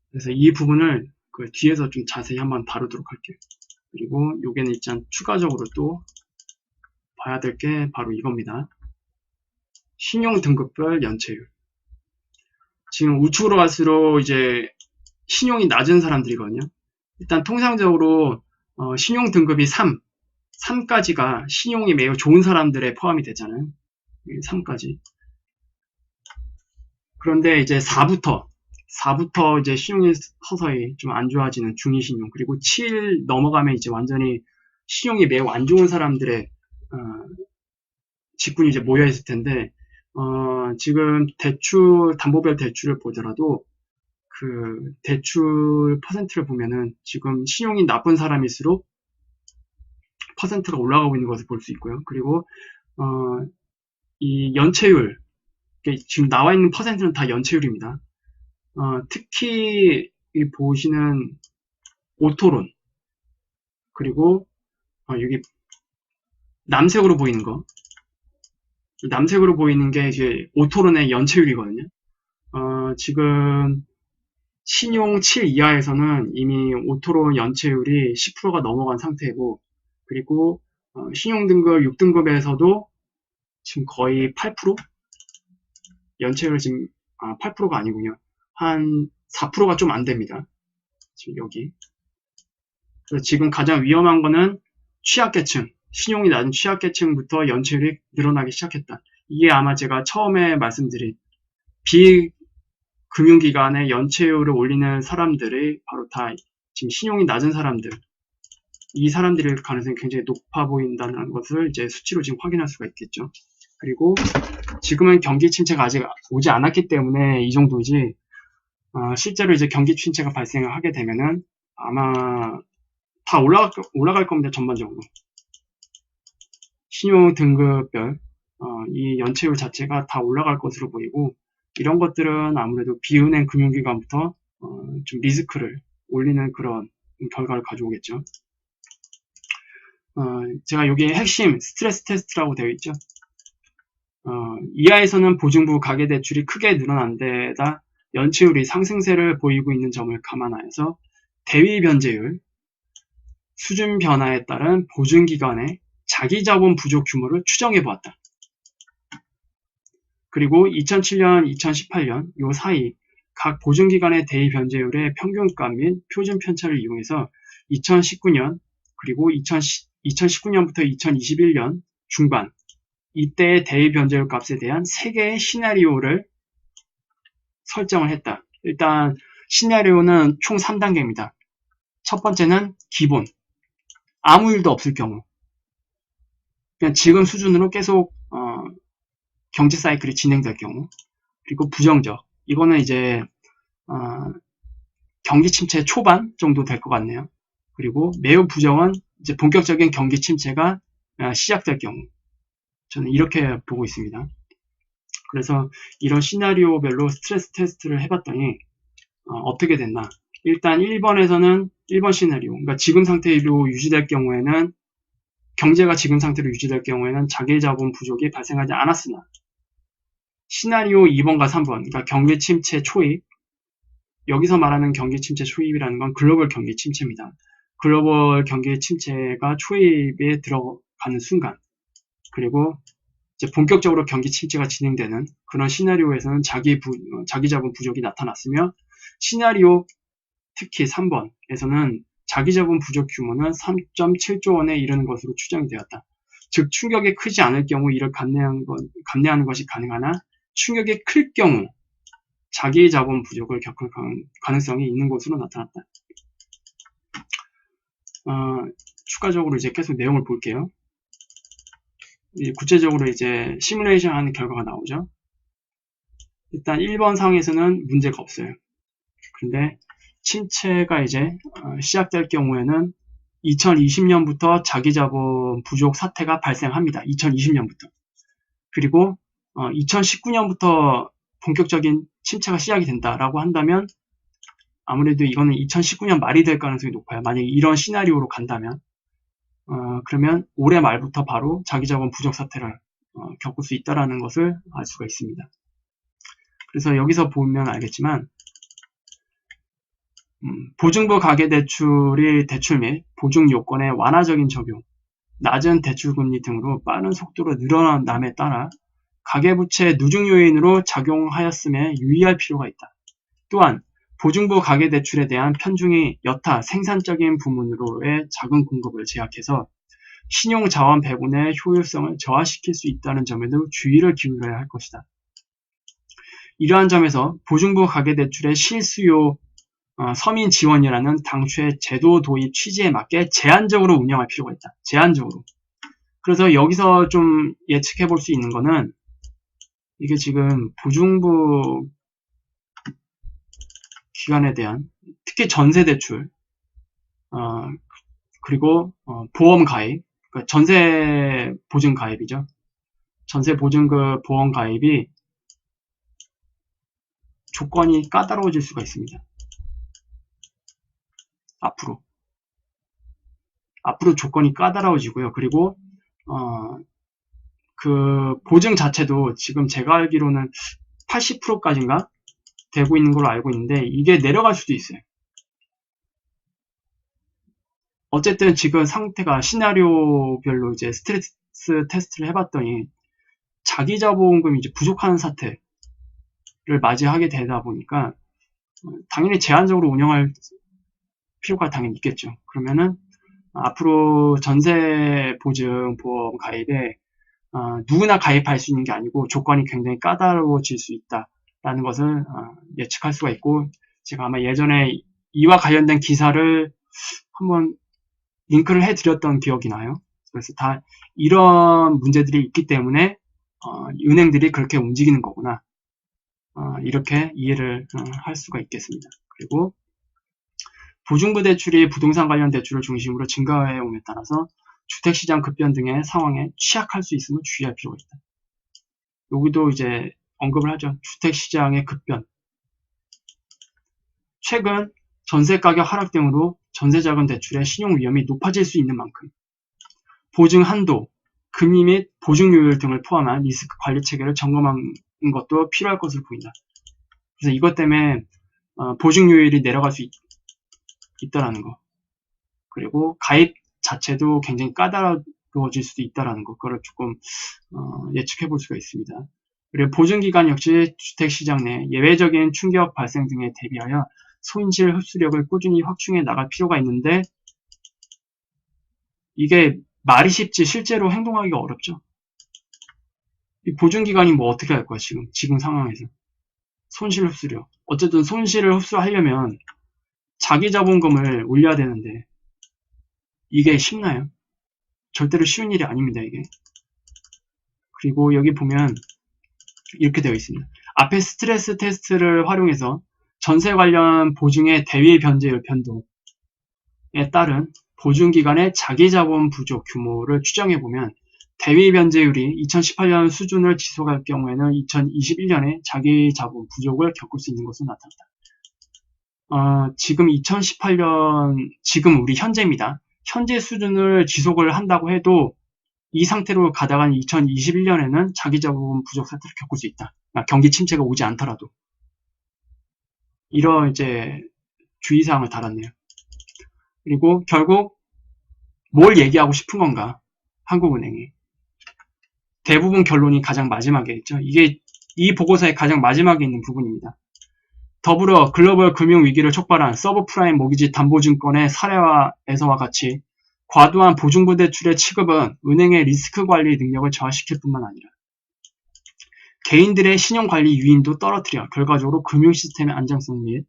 S1: 그래서 이 부분을 그 뒤에서 좀 자세히 한번 다루도록 할게요. 그리고 요게는 일단 추가적으로 또 봐야 될 게 바로 이겁니다. 신용 등급별 연체율. 지금 우측으로 갈수록 이제 신용이 낮은 사람들이거든요. 일단 통상적으로 신용 등급이 3까지가 신용이 매우 좋은 사람들에 포함이 되잖아요. 3까지. 그런데 이제 4부터 이제 신용이 서서히 좀 안 좋아지는 중위 신용, 그리고 7 넘어가면 이제 완전히 신용이 매우 안 좋은 사람들의 직군이 이제 모여 있을 텐데, 지금 담보별 대출을 보더라도 그 대출 퍼센트를 보면은 지금 신용이 나쁜 사람일수록 퍼센트가 올라가고 있는 것을 볼 수 있고요. 그리고 이 연체율, 지금 나와 있는 퍼센트는 다 연체율입니다. 특히 보시는 오토론, 그리고 여기 남색으로 보이는 거, 남색으로 보이는 게 이제 오토론의 연체율이거든요. 지금 신용 7 이하에서는 이미 오토론 연체율이 10%가 넘어간 상태이고, 그리고 신용 등급 6등급에서도 지금 거의 8%? 연체율 지금 8%가 아니군요. 한 4%가 좀 안 됩니다. 지금 여기. 그래서 지금 가장 위험한 거는 취약계층, 신용이 낮은 취약계층부터 연체율이 늘어나기 시작했다. 이게 아마 제가 처음에 말씀드린 비금융기관의 연체율을 올리는 사람들이 바로 다 지금 신용이 낮은 사람들, 이 사람들일 가능성이 굉장히 높아 보인다는 것을 이제 수치로 지금 확인할 수가 있겠죠. 그리고 지금은 경기 침체가 아직 오지 않았기 때문에 이 정도지, 실제로 이제 경기 침체가 발생을 하게 되면은 아마 다 올라갈 겁니다. 전반적으로. 신용 등급별 이 연체율 자체가 다 올라갈 것으로 보이고, 이런 것들은 아무래도 비은행 금융기관부터 좀 리스크를 올리는 그런 결과를 가져오겠죠. 제가 여기에 핵심 스트레스 테스트라고 되어 있죠. 이하에서는 보증부 가계대출이 크게 늘어난 데다 연체율이 상승세를 보이고 있는 점을 감안하여서 대위 변제율, 수준 변화에 따른 보증기관의 자기자본 부족 규모를 추정해 보았다. 그리고 2007년, 2018년 요 사이 각 보증기관의 대위 변제율의 평균값 및 표준 편차를 이용해서 2019년 그리고 2019년부터 2021년 중반 이때의 대위 변제율 값에 대한 3개의 시나리오를 설정을 했다. 일단 시나리오는 총 3단계입니다. 첫 번째는 기본, 아무 일도 없을 경우, 그냥 지금 수준으로 계속 경제 사이클이 진행될 경우, 그리고 부정적, 이거는 이제 경기 침체 초반 정도 될 것 같네요. 그리고 매우 부정은 이제 본격적인 경기 침체가 시작될 경우, 저는 이렇게 보고 있습니다. 그래서 이런 시나리오별로 스트레스 테스트를 해봤더니 어떻게 됐나. 일단 1번 시나리오, 그러니까 지금 상태로 유지될 경우에는 경제가 지금 상태로 유지될 경우에는 자기자본 부족이 발생하지 않았으나 시나리오 2번과 3번, 그러니까 경기 침체 초입, 여기서 말하는 경기 침체 초입이라는 건 글로벌 경기 침체입니다. 글로벌 경기 침체가 초입에 들어가는 순간, 그리고 이제 본격적으로 경기 침체가 진행되는 그런 시나리오에서는 자기자본 부족이 나타났으며, 시나리오 특히 3번에서는 자기자본 부족 규모는 3.7조 원에 이르는 것으로 추정이 되었다. 즉 충격이 크지 않을 경우 이를 감내하는 것이 가능하나 충격이 클 경우 자기자본 부족을 겪을 가능성이 있는 것으로 나타났다. 추가적으로 이제 계속 내용을 볼게요. 구체적으로 이제 시뮬레이션 하는 결과가 나오죠. 일단 1번 상에서는 문제가 없어요. 근데 침체가 이제 시작될 경우에는 2020년부터 자기자본 부족 사태가 발생합니다. 2020년부터. 그리고 2019년부터 본격적인 침체가 시작이 된다라고 한다면 아무래도 이거는 2019년 말이 될 가능성이 높아요. 만약에 이런 시나리오로 간다면 그러면 올해 말부터 바로 자기자본 부족 사태를 겪을 수 있다는 것을 알 수가 있습니다. 그래서 여기서 보면 알겠지만 보증부 가계대출이 대출 및 보증 요건의 완화적인 적용, 낮은 대출금리 등으로 빠른 속도로 늘어남에 따라 가계부채 누중 요인으로 작용하였음에 유의할 필요가 있다. 또한 보증부 가계대출에 대한 편중이 여타 생산적인 부문으로의 자금 공급을 제약해서 신용자원 배분의 효율성을 저하시킬 수 있다는 점에도 주의를 기울여야 할 것이다. 이러한 점에서 보증부 가계대출의 실수요 서민 지원이라는 당초의 제도 도입 취지에 맞게 제한적으로 운영할 필요가 있다. 제한적으로. 그래서 여기서 좀 예측해 볼 수 있는 거는 이게 지금 보증부 기관에 대한 특히 전세 대출 그리고 보험 가입, 그러니까 전세 보증 가입이죠. 전세 보증금 보험 가입이 조건이 까다로워질 수가 있습니다. 앞으로 조건이 까다로워지고요. 그리고 그 보증 자체도 지금 제가 알기로는 80%까지인가 되고 있는 걸로 알고 있는데 이게 내려갈 수도 있어요. 어쨌든 지금 상태가 시나리오별로 이제 스트레스 테스트를 해봤더니 자기자본금이 이제 부족한 사태를 맞이하게 되다 보니까 당연히 제한적으로 운영할 필요가 당연히 있겠죠. 그러면은 앞으로 전세 보증 보험 가입에 누구나 가입할 수 있는 게 아니고 조건이 굉장히 까다로워질 수 있다라는 것을 예측할 수가 있고, 제가 아마 예전에 이와 관련된 기사를 한번 링크를 해드렸던 기억이 나요. 그래서 다 이런 문제들이 있기 때문에 은행들이 그렇게 움직이는 거구나, 이렇게 이해를 할 수가 있겠습니다. 그리고 보증부 대출이 부동산 관련 대출을 중심으로 증가해 옴에 따라서 주택시장 급변 등의 상황에 취약할 수 있음을 주의할 필요가 있다. 여기도 이제 언급을 하죠. 주택시장의 급변. 최근 전세가격 하락 등으로 전세자금 대출의 신용 위험이 높아질 수 있는 만큼 보증 한도, 금리 및 보증료율 등을 포함한 리스크 관리 체계를 점검하는 것도 필요할 것으로 보인다. 그래서 이것 때문에 보증료율이 내려갈 수 있다라는 거. 그리고 가입 자체도 굉장히 까다로워질 수도 있다라는 거. 그걸 조금 예측해 볼 수가 있습니다. 그리고 보증기간 역시 주택시장 내 예외적인 충격 발생 등에 대비하여 손실 흡수력을 꾸준히 확충해 나갈 필요가 있는데 이게 말이 쉽지 실제로 행동하기가 어렵죠. 이 보증기관이 뭐 어떻게 할 거야 지금 상황에서. 손실 흡수력. 어쨌든 손실을 흡수하려면 자기 자본금을 올려야 되는데 이게 쉽나요? 절대로 쉬운 일이 아닙니다, 이게. 그리고 여기 보면 이렇게 되어 있습니다. 앞에 스트레스 테스트를 활용해서 전세 관련 보증의 대위 변제율 변동에 따른 보증기관의 자기자본 부족 규모를 추정해보면 대위 변제율이 2018년 수준을 지속할 경우에는 2021년에 자기자본 부족을 겪을 수 있는 것으로 나타났다. 지금 2018년, 지금 우리 현재입니다. 현재 수준을 지속을 한다고 해도 이 상태로 가다간 2021년에는 자기 자본 부족 사태를 겪을 수 있다. 그러니까 경기 침체가 오지 않더라도. 이런 이제 주의사항을 달았네요. 그리고 결국 뭘 얘기하고 싶은 건가? 한국은행이. 대부분 결론이 가장 마지막에 있죠. 이게 이 보고서의 가장 마지막에 있는 부분입니다. 더불어 글로벌 금융위기를 촉발한 서브프라임 모기지 담보증권의 사례에서와 같이 과도한 보증부 대출의 취급은 은행의 리스크 관리 능력을 저하시킬 뿐만 아니라 개인들의 신용관리 유인도 떨어뜨려 결과적으로 금융 시스템의 안정성 및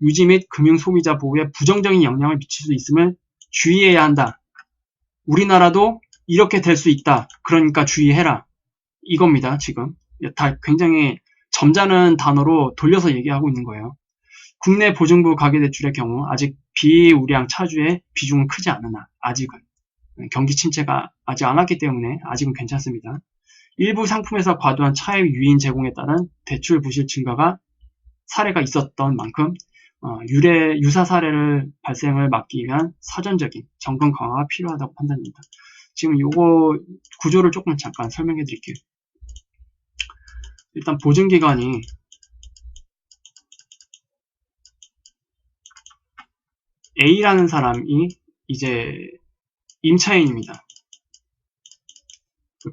S1: 유지 및 금융 소비자 보호에 부정적인 영향을 미칠 수 있음을 주의해야 한다. 우리나라도 이렇게 될 수 있다. 그러니까 주의해라. 이겁니다. 지금 다 굉장히 점잖은 단어로 돌려서 얘기하고 있는 거예요. 국내 보증부 가계대출의 경우 아직 비우량 차주의 비중은 크지 않으나 아직은 경기 침체가 아직 안 왔기 때문에 아직은 괜찮습니다. 일부 상품에서 과도한 차액 유인 제공에 따른 대출 부실 증가가 사례가 있었던 만큼 유사 사례를 발생을 막기 위한 사전적인 점검 강화가 필요하다고 판단됩니다. 지금 요거 구조를 조금 잠깐 설명해 드릴게요. 일단 보증기관이 A라는 사람이 이제 임차인입니다.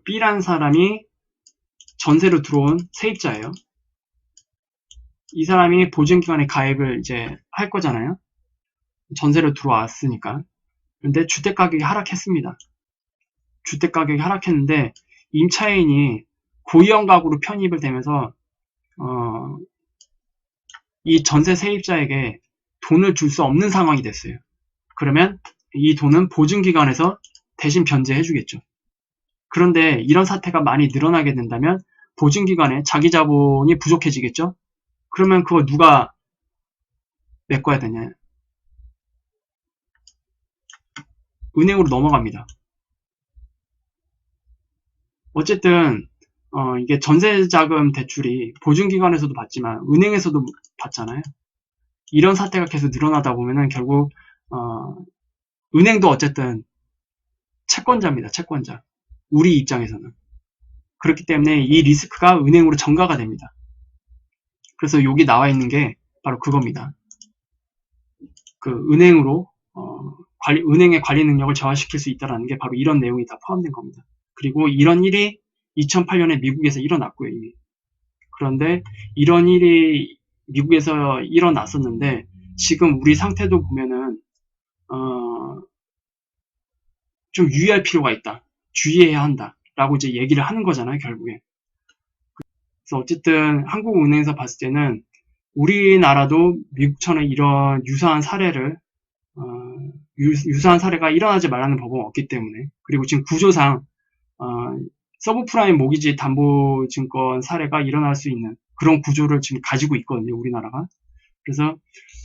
S1: B라는 사람이 전세로 들어온 세입자예요. 이 사람이 보증기관에 가입을 이제 할 거잖아요. 전세로 들어왔으니까. 근데 주택가격이 하락했습니다. 주택가격이 하락했는데 임차인이 고위험 가구로 편입을 되면서 이 전세 세입자에게 돈을 줄 수 없는 상황이 됐어요. 그러면 이 돈은 보증기관에서 대신 변제해 주겠죠. 그런데 이런 사태가 많이 늘어나게 된다면 보증기관에 자기 자본이 부족해지겠죠. 그러면 그거 누가 메꿔야 되냐? 은행으로 넘어갑니다. 어쨌든 이게 전세자금 대출이 보증기관에서도 받지만 은행에서도 받잖아요. 이런 사태가 계속 늘어나다 보면은 결국 은행도 어쨌든 채권자입니다. 채권자. 우리 입장에서는. 그렇기 때문에 이 리스크가 은행으로 전가가 됩니다. 그래서 여기 나와 있는 게 바로 그겁니다. 그 은행으로 은행의 관리 능력을 저하시킬 수 있다는 게 바로 이런 내용이 다 포함된 겁니다. 그리고 이런 일이 2008년에 미국에서 일어났고요, 이미. 그런데 이런 일이 미국에서 일어났었는데 지금 우리 상태도 보면은 좀 유의할 필요가 있다. 주의해야 한다. 라고 이제 얘기를 하는 거잖아요, 결국에. 그래서 어쨌든 한국은행에서 봤을 때는 우리나라도 미국처럼 이런 유사한 사례를 유사한 사례가 일어나지 말라는 법은 없기 때문에 그리고 지금 구조상 서브프라임 모기지 담보증권 사례가 일어날 수 있는 그런 구조를 지금 가지고 있거든요, 우리나라가. 그래서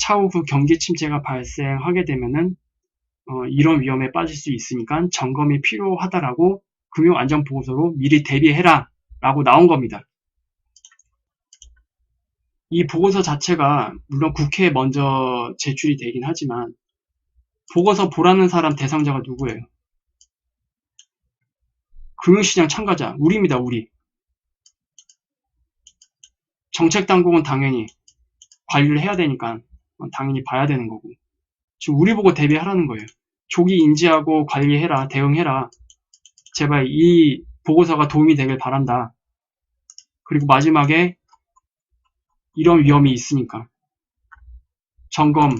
S1: 차후 그 경기 침체가 발생하게 되면은 이런 위험에 빠질 수 있으니까 점검이 필요하다라고 금융안전보고서로 미리 대비해라 라고 나온 겁니다. 이 보고서 자체가 물론 국회에 먼저 제출이 되긴 하지만 보고서 보라는 사람 대상자가 누구예요? 금융시장 참가자, 우리입니다, 우리. 정책당국은 당연히 관리를 해야 되니까 당연히 봐야 되는 거고 지금 우리 보고 대비하라는 거예요. 조기 인지하고 관리해라, 대응해라. 제발 이 보고서가 도움이 되길 바란다. 그리고 마지막에 이런 위험이 있으니까 점검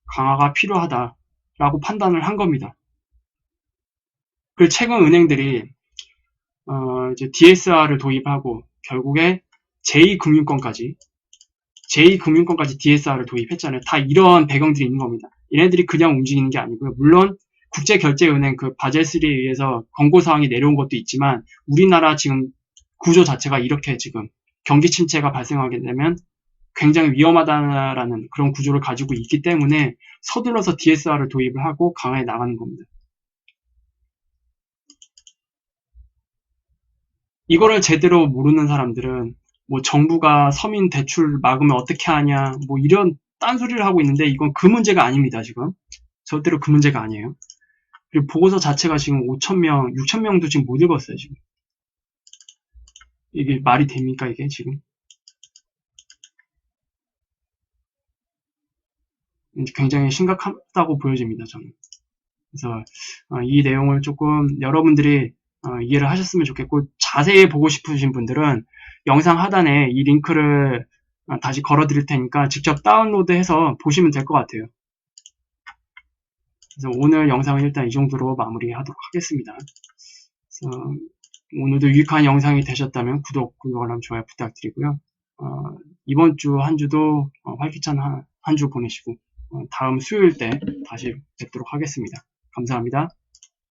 S1: 강화가 필요하다라고 판단을 한 겁니다. 그리고 최근 은행들이 이제 DSR을 도입하고 결국에 제2금융권까지 DSR을 도입했잖아요. 다 이런 배경들이 있는 겁니다. 얘네들이 그냥 움직이는 게 아니고요. 물론 국제결제은행 그 바젤3에 의해서 권고사항이 내려온 것도 있지만 우리나라 지금 구조 자체가 이렇게 지금 경기 침체가 발생하게 되면 굉장히 위험하다라는 그런 구조를 가지고 있기 때문에 서둘러서 DSR을 도입을 하고 강화해 나가는 겁니다. 이거를 제대로 모르는 사람들은 뭐 정부가 서민 대출 막으면 어떻게 하냐 뭐 이런 딴소리를 하고 있는데 이건 그 문제가 아닙니다. 지금 절대로 그 문제가 아니에요. 그리고 보고서 자체가 지금 5,000명, 6,000명도 지금 못 읽었어요. 지금 이게 말이 됩니까? 이게 지금 굉장히 심각하다고 보여집니다. 저는. 그래서 이 내용을 조금 여러분들이 이해를 하셨으면 좋겠고, 자세히 보고 싶으신 분들은 영상 하단에 이 링크를 다시 걸어 드릴 테니까 직접 다운로드해서 보시면 될 것 같아요. 그래서 오늘 영상은 일단 이 정도로 마무리하도록 하겠습니다. 그래서 오늘도 유익한 영상이 되셨다면 구독, 알람, 좋아요 부탁드리고요. 이번 주 한 주도 활기찬 한 주 보내시고 다음 수요일 때 다시 뵙도록 하겠습니다. 감사합니다.